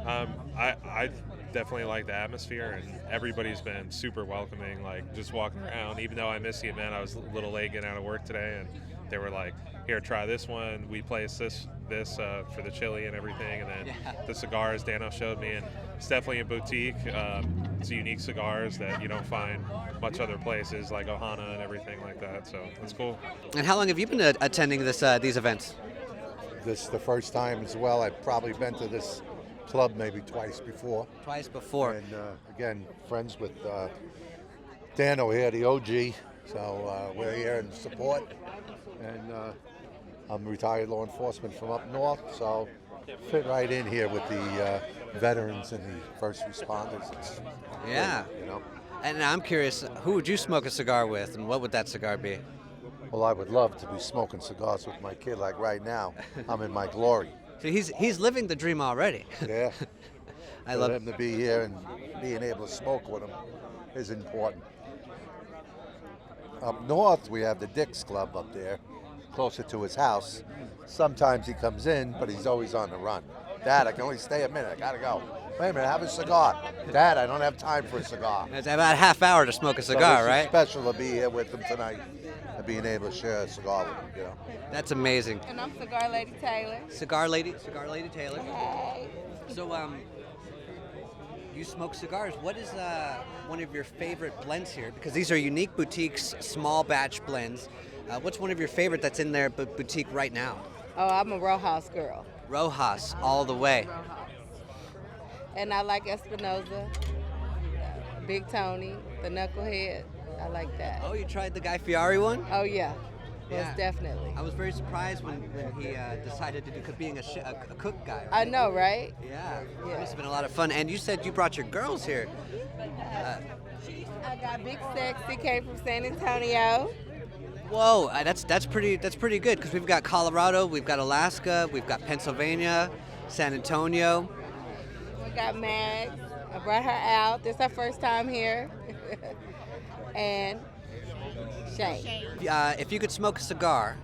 I definitely like the atmosphere, and everybody's been super welcoming. Like just walking around, even though I missed the event, I was a little late getting out of work today, and they were like, "Here, try this one. We placed this for the chili and everything," and then the cigars Dano showed me, and it's definitely a boutique. It's unique cigars that you don't find much other places, like Ohana and everything like that. So it's cool. And how long have you been attending these events? This is the first time as well. I've probably been to this club maybe twice before. Twice before. And again, friends with Dano here, the OG. So we're here in support. And I'm retired law enforcement from up north, so fit right in here with the veterans and the first responders. It's Yeah. great, you know. And I'm curious, who would you smoke a cigar with, and what would that cigar be? Well, I would love to be smoking cigars with my kid like right now. I'm in my glory. So he's living the dream already. Yeah. I For love him to be here and being able to smoke with him is important. Up north, we have the Dick's Club up there, closer to his house. Sometimes he comes in, but he's always on the run. Dad, I can only stay a minute. I gotta go. Wait a minute, have a cigar. Dad, I don't have time for a cigar. It's about a half hour to smoke a So cigar, this is right? special to be here with him tonight and being able to share a cigar with him. You know. That's amazing. And I'm Cigar Lady Taylor. Cigar Lady Taylor. Hey. So, you smoke cigars. What is one of your favorite blends here? Because these are unique boutiques, small batch blends. What's one of your favorite that's in their boutique right now? Oh, I'm a Rojas girl. Rojas, all the way. And I like Espinosa, Big Tony, the Knucklehead. I like that. Oh, you tried the Guy Fieri one? Oh, yeah. Yeah. Most definitely. I was very surprised when he decided to do being a cook guy. Right? I know, right? Yeah. It must have been a lot of fun. And you said you brought your girls here. I got Big Sexy, came from San Antonio. Whoa, that's pretty good because we've got Colorado, we've got Alaska, we've got Pennsylvania, San Antonio. We got Max. I brought her out. This is her first time here. And Shane. If you could smoke a cigar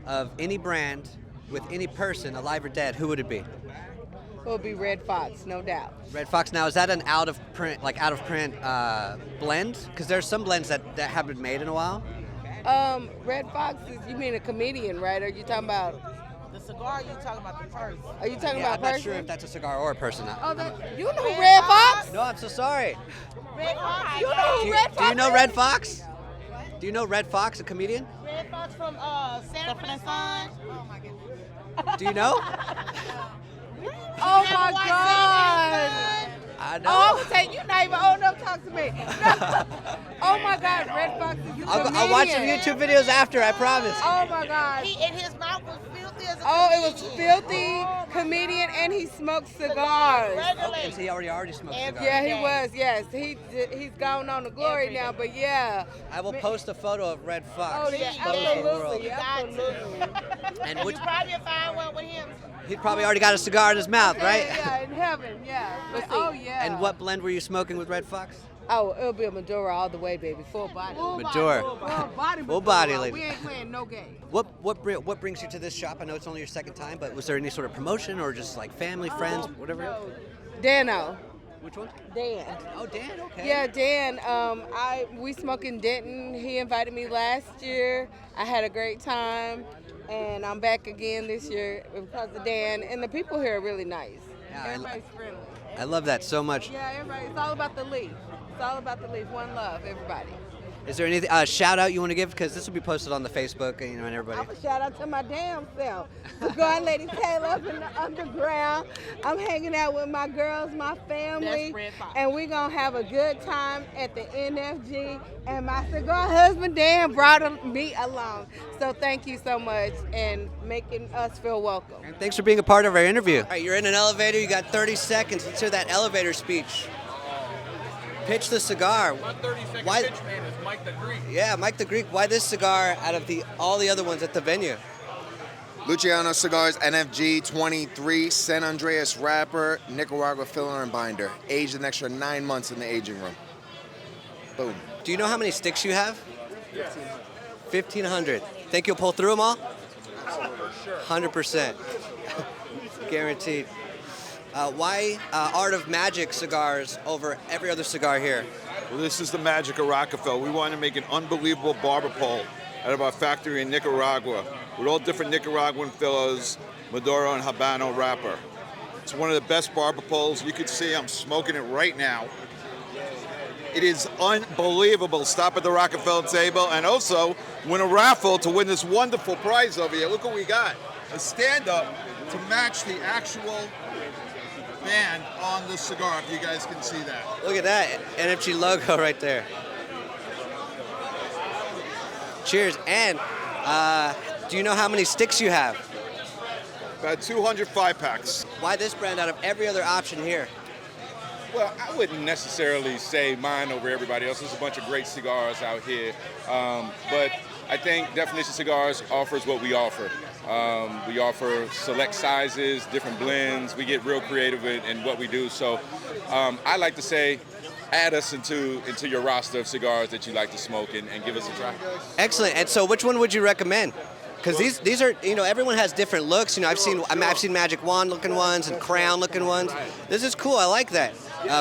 of any brand with any person, alive or dead, who would it be? It would be Red Fox, no doubt. Red Fox. Now, is that an out of print blend? Because there's some blends that haven't been made in a while. Red Fox is, you mean a comedian, right? Or are you talking about The cigar, you talking about the person? Are you talking Yeah, about I'm not person? sure if that's a cigar or a person. Oh, you know who Red Fox? No, I'm so sorry. Red Fox. You know who Red Fox? Do you know Red Fox? Do you know Red Fox, a comedian? Red Fox from Sanford and Son. Oh my goodness. Do you know? Oh my God! I know. Oh, I would take you not even old enough to talk to me. No. Oh my God, Red Fox is a I'll watch some comedian. YouTube videos after, I promise. Oh my God. And his mouth was filthy as a Oh, it was comedian. filthy comedian, and he smoked cigars. Okay, so he already smoked cigars. Yeah, he was. Yes, he's gone on to glory now. But yeah. I will post a photo of Red Fox. Oh yeah, Expose the world. absolutely, absolutely. And You which, probably find one with him. he'd probably already got a cigar in his mouth, right? Yeah, in heaven, yeah. But, oh yeah. And what blend were you smoking with Red Fox? Oh, it'll be a Maduro all the way, baby. Full body. Maduro. Full body, Maduro. lady. We ain't playing no game. What brings you to this shop? I know it's only your second time, but was there any sort of promotion or just like family, friends, whatever? No. Dano. Which one? Dan. Oh, Dan. Okay. Yeah, Dan. We smoke in Denton. He invited me last year. I had a great time, and I'm back again this year because of Dan. And the people here are really nice. Yeah, Everybody's friendly. I love that so much. Yeah, everybody. It's all about the leaf. It's all about the leaf. One love, everybody. Is there any shout out you want to give? Because this will be posted on the Facebook, and everybody. I'm a shout out to my damn self. Cigar Lady Taylor up in the underground. I'm hanging out with my girls, my family, and we're going to have a good time at the NFG. And my cigar husband, Dan, brought me along. So thank you so much and making us feel welcome. And thanks for being a part of our interview. All right, you're in an elevator. You got 30 seconds. Let's hear that elevator speech. Pitch the cigar. My 30-second Why? pitch man is Mike the Greek. Yeah, Mike the Greek. Why this cigar out of all the other ones at the venue? Luciano Cigars, NFG23, San Andreas wrapper, Nicaragua filler and binder. Aged an extra 9 months in the aging room. Boom. Do you know how many sticks you have? 1,500. Think you'll pull through them all? 100%. Guaranteed. Why Art of Magic cigars over every other cigar here? Well, this is the magic of Rockefeller. We want to make an unbelievable barber pole out of our factory in Nicaragua with all different Nicaraguan fillers, Maduro and Habano wrapper. It's one of the best barber poles. You can see I'm smoking it right now. It is unbelievable. Stop at the Rockefeller table and also win a raffle to win this wonderful prize over here. Look what we got. A stand-up to match the actual band on the cigar, if you guys can see that. Look at that NFG logo right there. Cheers. And do you know how many sticks you have? About 200 5-packs. Why this brand out of every other option here? Well, I wouldn't necessarily say mine over everybody else. There's a bunch of great cigars out here. But I think Definition Cigars offers what we offer. We offer select sizes, different blends. We get real creative in what we do. So I like to say, add us into your roster of cigars that you like to smoke and give us a try. Excellent. And so which one would you recommend? Because these are, everyone has different looks. I've seen Magic Wand looking ones and Crown looking ones. This is cool. I like that.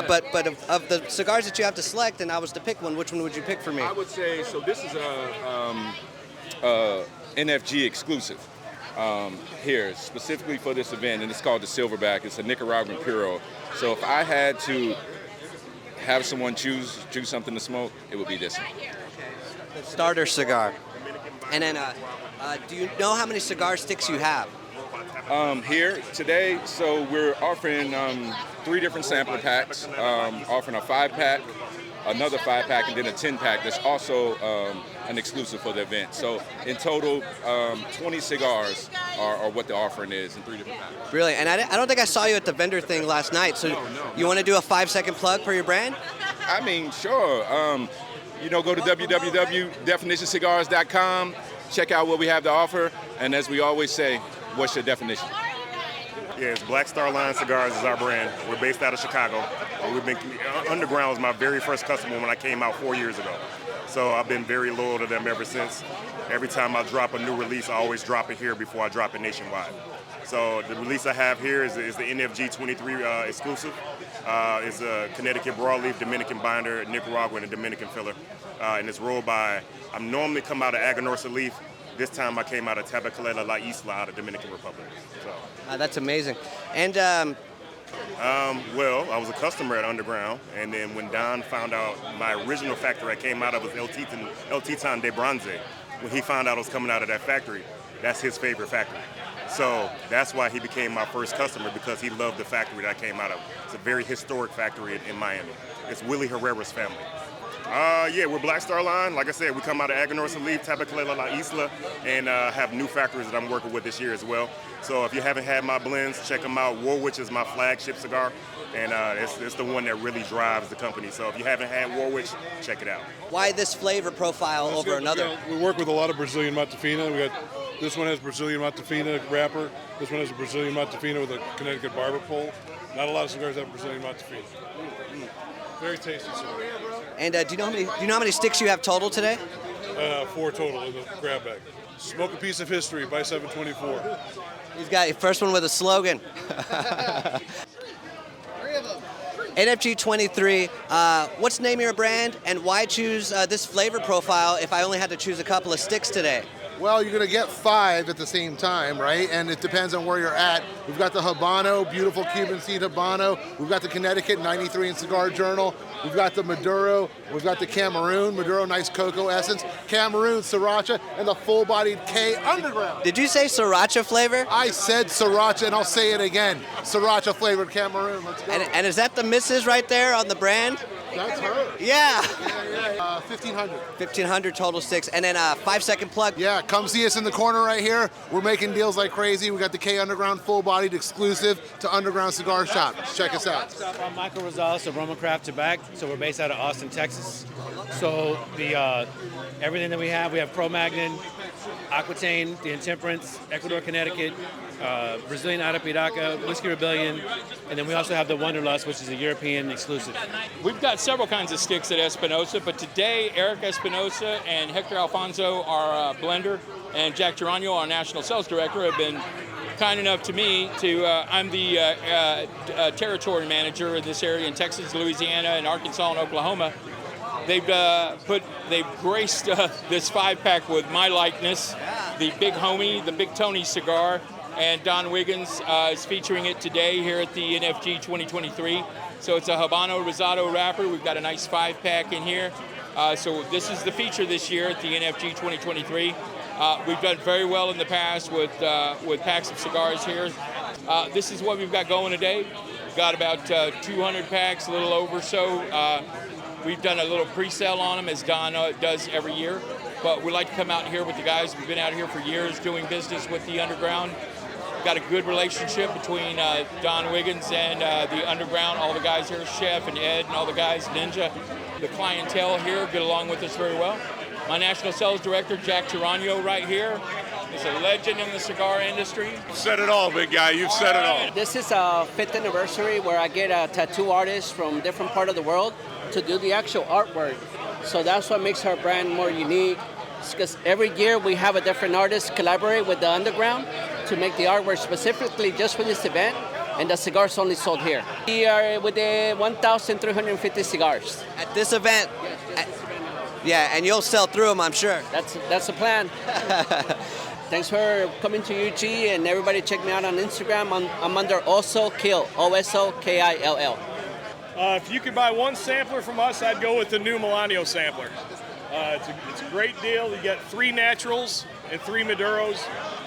But of the cigars that you have to select, and I was to pick one, which one would you pick for me? I would say, so this is a NFG exclusive here, specifically for this event, and it's called the Silverback. It's a Nicaraguan Puro. So if I had to have someone choose something to smoke, it would be this one. The starter cigar. And then, do you know how many cigar sticks you have? Here today, so we're offering 3 different sampler packs, offering a 5-pack, another 5-pack, and then a 10-pack that's also an exclusive for the event. So in total, 20 cigars are what the offering is in 3 different packs. Brilliant. And I don't think I saw you at the vendor thing last night, so you want to do a 5-second plug for your brand? I mean, sure. Go to www.definitionscigars.com, check out what we have to offer, and as we always say, what's your definition? Yeah, it's Black Star Line Cigars is our brand. We're based out of Chicago. Underground was my very first customer when I came out 4 years ago. So I've been very loyal to them ever since. Every time I drop a new release, I always drop it here before I drop it nationwide. So the release I have here is the NFG23 exclusive. It's a Connecticut broadleaf Dominican binder, Nicaraguan and Dominican filler. And it's rolled by, I normally come out of Aganorsa leaf. This time I came out of Tabacalera La Isla out of Dominican Republic. So. That's amazing. And well, I was a customer at Underground, and then when Don found out my original factory I came out of was El Titan de Bronze, when he found out I was coming out of that factory, that's his favorite factory. So that's why he became my first customer, because he loved the factory that I came out of. It's a very historic factory in Miami. It's Willie Herrera's family. Yeah, we're Black Star Line. Like I said, we come out of Aganorsa Leaf, Tabacalera La Isla, and have new factories that I'm working with this year as well. So if you haven't had my blends, check them out. Warwich is my flagship cigar, and it's the one that really drives the company. So if you haven't had Warwich, check it out. Why this flavor profile over another? We work with a lot of Brazilian Matafina. This one has Brazilian Matafina wrapper. This one has a Brazilian Matafina with a Connecticut barber pole. Not a lot of cigars have Brazilian Matafina. Very tasty cigar. And do you know how many sticks you have total today? 4 total in the grab bag. Smoke a piece of history by 724. He's got first one with a slogan. NFG23, what's the name of your brand, and why choose this flavor profile if I only had to choose a couple of sticks today? Well, you're going to get 5 at the same time, right? And it depends on where you're at. We've got the Habano, beautiful Cuban seed Habano. We've got the Connecticut 93 in Cigar Journal. We've got the Maduro. We've got the Cameroon, Maduro nice cocoa essence, Cameroon Sriracha, and the full-bodied K Underground. Did you say Sriracha flavor? I said Sriracha, and I'll say it again. Sriracha flavored Cameroon. Let's go. And is that the missus right there on the brand? That's her. Yeah. 1,500. 1,500 total sticks. And then a 5-second plug. Yeah, come see us in the corner right here. We're making deals like crazy. We got the K Underground full-bodied exclusive to Underground Cigar Shop. Check us out. I'm Michael Rosales of Roma Craft Tobacco. So we're based out of Austin, Texas. So the everything that we have Cro-Magnon, Aquitaine, the Intemperance, Ecuador, Connecticut, Brazilian Arapiraca, Whiskey Rebellion, and then we also have the Wanderlust, which is a European exclusive. We've got several kinds of sticks at Espinosa, but today Eric Espinosa and Hector Alfonso, our blender, and Jack Geronio, our national sales director, have been kind enough to me to, I'm the territory manager in this area in Texas, Louisiana, and Arkansas and Oklahoma. They've graced this 5-pack with my likeness, the Big Homie, the Big Tony cigar, and Don Wiggins is featuring it today here at the NFG 2023. So it's a Habano Rosado wrapper. We've got a nice 5-pack in here. So this is the feature this year at the NFG 2023. We've done very well in the past with packs of cigars here. This is what we've got going today. We've got about 200 packs, a little over so. We've done a little pre-sale on them, as Don does every year. But we like to come out here with the guys. We've been out here for years doing business with the Underground. Got a good relationship between Don Wiggins and the Underground. All the guys here, Chef and Ed and all the guys, Ninja. The clientele here get along with us very well. My national sales director, Jack Geronio, right here, is a legend in the cigar industry. Said it all, big guy. You've said it all. This is a 5th anniversary where I get a tattoo artist from different part of the world to do the actual artwork. So that's what makes our brand more unique. Because every year we have a different artist collaborate with the Underground to make the artwork specifically just for this event, and the cigars only sold here. We are with the 1,350 cigars. At this event? Yes, yeah, and you'll sell through them, I'm sure. That's the plan. Thanks for coming to UG, and everybody check me out on Instagram. I'm under Oso Kill, Osokill. If you could buy one sampler from us, I'd go with the new Milanio sampler. It's a great deal. You get 3 naturals and 3 Maduros,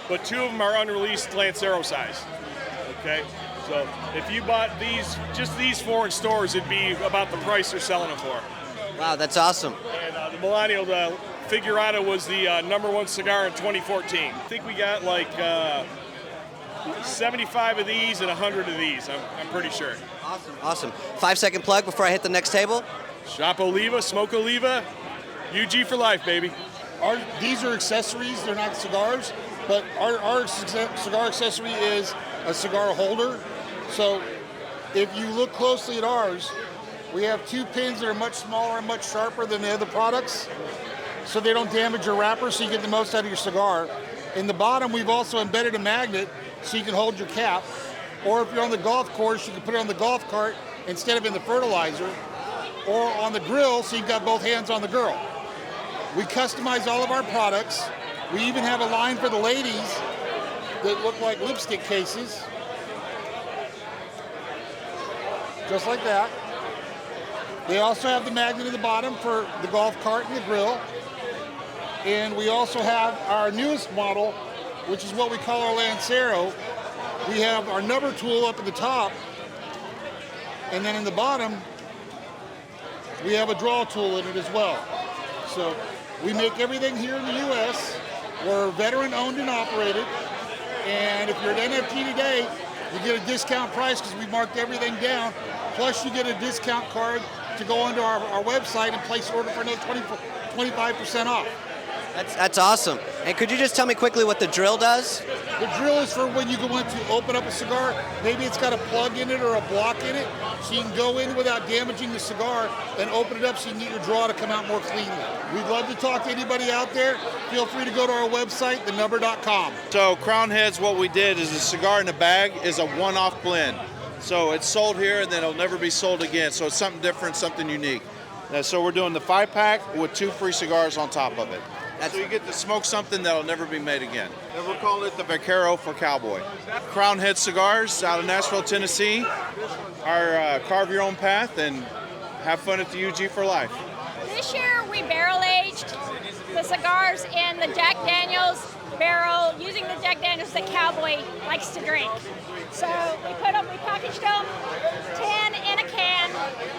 but 2 of them are unreleased Lancero size. Okay, so if you bought just these 4 in stores, it'd be about the price they're selling them for. Wow, that's awesome. And the Milanio, the Figurata was the #1 cigar in 2014. I think we got like 75 of these and 100 of these, I'm pretty sure. Awesome. 5-second plug before I hit the next table. Shop Oliva, Smoke Oliva, UG for life, baby. These are accessories, they're not cigars, but our cigar accessory is a cigar holder. So if you look closely at ours, we have 2 pins that are much smaller and much sharper than the other products, so they don't damage your wrapper, so you get the most out of your cigar. In the bottom, we've also embedded a magnet so you can hold your cap. Or if you're on the golf course, you can put it on the golf cart instead of in the fertilizer, or on the grill so you've got both hands on the grill. We customize all of our products. We even have a line for the ladies that look like lipstick cases. Just like that. They also have the magnet in the bottom for the golf cart and the grill. And we also have our newest model, which is what we call our Lancero. We have our number tool up at the top, and then in the bottom, we have a draw tool in it as well. So we make everything here in the U.S. We're veteran owned and operated, and if you're at NFG today, you get a discount price because we marked everything down, plus you get a discount card to go onto our website and place an order for another 25% off. That's awesome. And could you just tell me quickly what the drill does? The drill is for when you go in to open up a cigar. Maybe it's got a plug in it or a block in it, so you can go in without damaging the cigar and open it up so you can get your draw to come out more cleanly. We'd love to talk to anybody out there. Feel free to go to our website, thenumber.com. So Crown Heads, what we did is a cigar in a bag is a one-off blend. So it's sold here and then it'll never be sold again. So it's something different, something unique. So we're doing the 5-pack with 2 free cigars on top of it. So you get to smoke something that'll never be made again. And we're calling it the Vaquero for Cowboy. Crown Head Cigars out of Nashville, Tennessee. Our carve your own path and have fun at the UG for life. This year we barrel aged the cigars in the Jack Daniels barrel, using the Jack Daniels the cowboy likes to drink. So we packaged them, 10 in a can,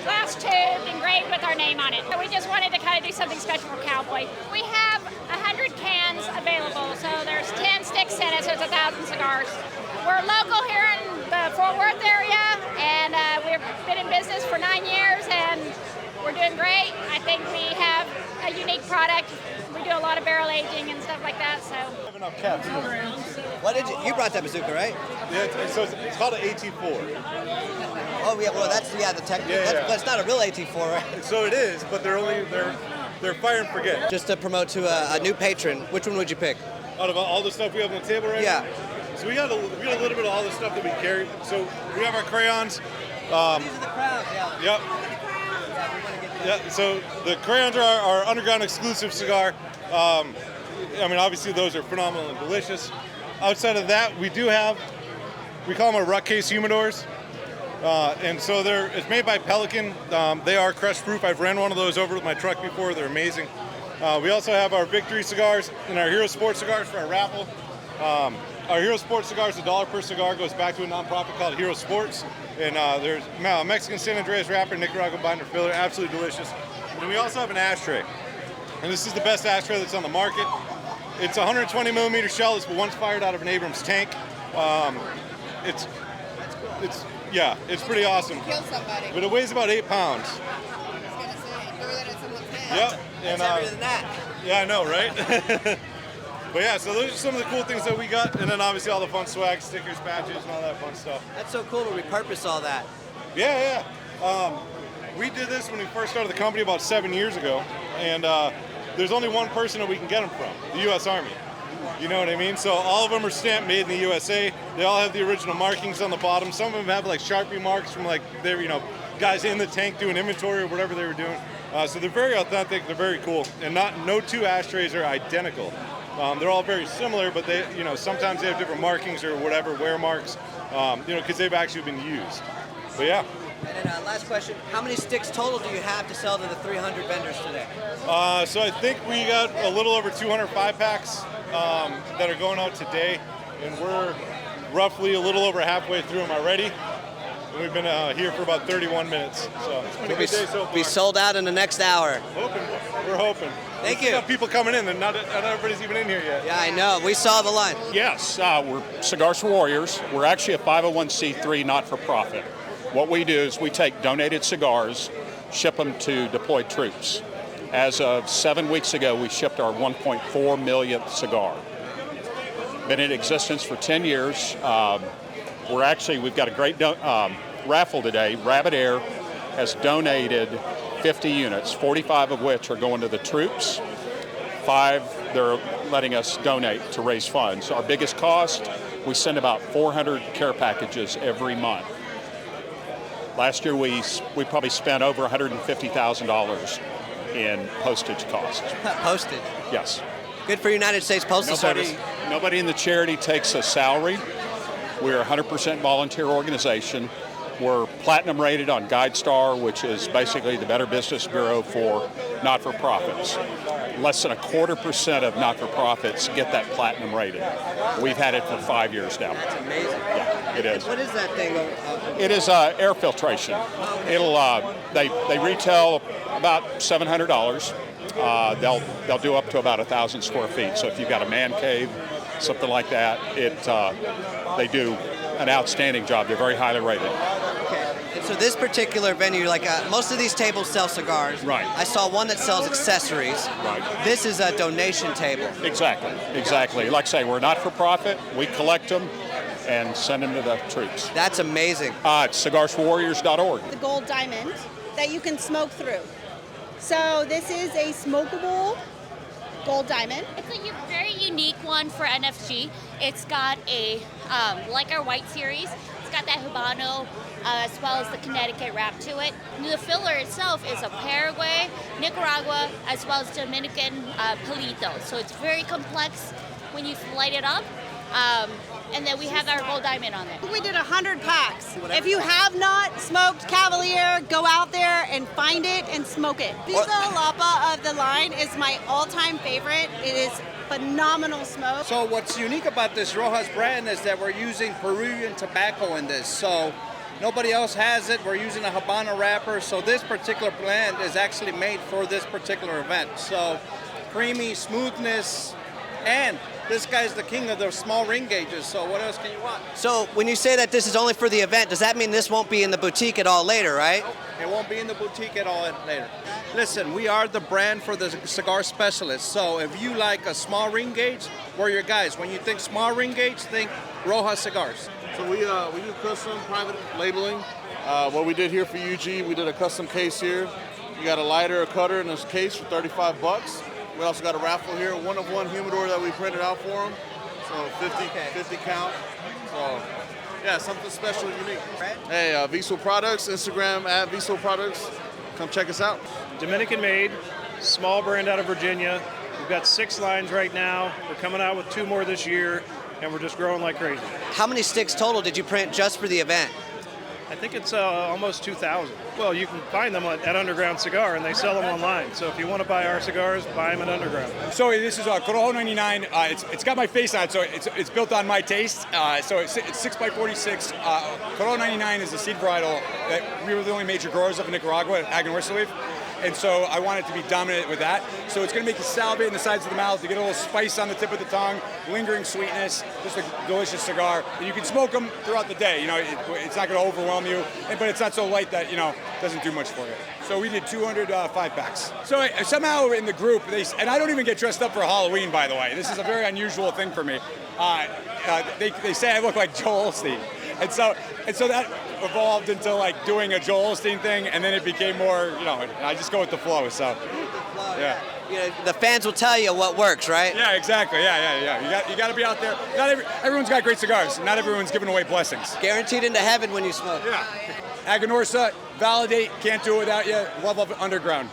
glass tube, engraved with our name on it. So we just wanted to kind of do something special for cowboy. We have 100 cans available, so there's 10 sticks in it, so it's 1,000 cigars. We're local here in the Fort Worth area, and we've been in business for 9 years, and we're doing great. I think we have a unique product. We do a lot of barrel aging and stuff like that, so. What did you brought that bazooka, right? Yeah, it's called an AT4. Oh yeah, well that's the technique. But it's not a real AT4, right? So it is, but they're fire and forget. Just to promote to a new patron, which one would you pick? Out of all the stuff we have on the table right now? So we got a little bit of all the stuff that we carry. So we have our crayons. These are the crowns, yeah. Yep. Yeah, so the crayons are our underground exclusive cigar. I mean, obviously those are phenomenal and delicious. Outside of that, we call them our Ruck Case humidors. And so it's made by Pelican. They are crush proof. I've ran one of those over with my truck before. They're amazing. We also have our Victory cigars and our Hero Sports cigars for our raffle. Our Hero Sports cigars, $1 per cigar, goes back to a nonprofit called Hero Sports. And there's Mexican San Andreas wrapper, Nicaraguan binder filler, absolutely delicious. And we also have an ashtray. And this is the best ashtray that's on the market. It's a 120 millimeter shell. It's once fired out of an Abrams tank. It's pretty awesome. Kill somebody. But it weighs about 8 pounds. I was gonna say, throw that at someone's head. Yep. It's heavier than that. Yeah, I know, right? But yeah, so those are some of the cool things that we got, and then obviously all the fun swag, stickers, badges, and all that fun stuff. That's so cool to repurpose all that. Yeah. We did this when we first started the company about 7 years ago, and there's only one person that we can get them from, the U.S. Army. You know what I mean? So all of them are stamped made in the USA. They all have the original markings on the bottom. Some of them have like Sharpie marks from like their, guys in the tank doing inventory or whatever they were doing. So they're very authentic. They're very cool, and no 2 ashtrays are identical. They're all very similar, but they, sometimes they have different markings or whatever, wear marks, because they've actually been used. But yeah. And then last question, how many sticks total do you have to sell to the 300 vendors today? So I think we got a little over 200 5-packs that are going out today, and we're roughly a little over halfway through them already. And we've been here for about 31 minutes, so it's been a good day so far. Be sold out in the next hour. We're hoping. Thank you. Got people coming in, and not everybody's even in here yet. Yeah, I know. We saw the line. Yes, we're Cigars for Warriors. We're actually a 501c3 not-for-profit. What we do is we take donated cigars, ship them to deployed troops. As of 7 weeks ago, we shipped our 1.4 millionth cigar. Been in existence for 10 years. We've got a great raffle today. Rabbit Air has donated 50 units, 45 of which are going to the troops. 5 they're letting us donate to raise funds. Our biggest cost, we send about 400 care packages every month. Last year we probably spent over $150,000 in postage costs. Postage? Yes. Good for United States Postal Service. Nobody in the charity takes a salary. We're a 100% volunteer organization. We're platinum rated on GuideStar, which is basically the Better Business Bureau for not-for-profits. Less than 0.25% of not-for-profits get that platinum rated. We've had it for 5 years now. That's amazing. Yeah, it is. What is that thing? It is air filtration. It'll they retail about $700. They'll do up to about 1,000 square feet. So if you've got a man cave, something like that, they do an outstanding job. They're very highly rated. Okay. And So this particular venue, like most of these tables sell cigars. Right. I saw one that sells accessories. Right. This is a donation table. Exactly. Like I say, we're not for profit. We collect them and send them to the troops. That's amazing. It's cigarsforwarriors.org. The gold diamond that you can smoke through. So this is a smokable gold diamond. It's a very unique one for NFG. It's got a, like our white series, it's got that Habano as well as the Connecticut wrap to it. The filler itself is a Paraguay, Nicaragua, as well as Dominican palito. So it's very complex when you light it up. And then we have our gold diamond on it. We did 100 packs. If you have not smoked Cavalier, go out there and find it and smoke it. Visa Lapa of the line is my all-time favorite. It is phenomenal smoke. So what's unique about this Rojas brand is that we're using Peruvian tobacco in this. So nobody else has it. We're using a Habano wrapper. So this particular blend is actually made for this particular event. So creamy smoothness, and this guy's the king of the small ring gauges, so what else can you want? So when you say that this is only for the event, does that mean this won't be in the boutique at all later, right? It won't be in the boutique at all later. Listen, we are the brand for the cigar specialists, so if you like a small ring gauge, we're your guys. When you think small ring gauge, think Rojas cigars. So we do custom private labeling. What we did here for UG, we did a custom case here. You got a lighter, a cutter, and a case for $35. We also got a raffle here, one-of-one humidor that we printed out for them. So 50 count. So yeah, something special and unique. Hey, Viso Products, Instagram at Viso Products. Come check us out. Dominican made, small brand out of Virginia. We've got 6 lines right now. We're coming out with 2 more this year, and we're just growing like crazy. How many sticks total did you print just for the event? I think it's almost 2,000. Well, you can find them at Underground Cigar, and they sell them online. So if you want to buy our cigars, buy them at Underground. So this is Corojo 99. It's got my face on it, so it's built on my taste. So it's 6x46. Corojo 99 is a seed varietal that we were the only major growers of in Nicaragua, Aganorsa leaf. And so I want it to be dominant with that. So it's going to make you salivate in the sides of the mouth. You get a little spice on the tip of the tongue, lingering sweetness, just a delicious cigar. And you can smoke them throughout the day. You know, it's not going to overwhelm you, but it's not so light that, you know, doesn't do much for you. So we did 200 5-packs. So somehow in the group, and I don't even get dressed up for Halloween, by the way. This is a very unusual thing for me. They say I look like Joel Osteen. And so that evolved into like doing a Joel Osteen thing, and then it became more, you know, I just go with the flow. So, yeah. You know, the fans will tell you what works, right? Yeah, exactly. Yeah. You got to be out there. Everyone's got great cigars. Not everyone's giving away blessings. Guaranteed into heaven when you smoke. Yeah. Aganorsa, validate. Can't do it without you. Love Underground.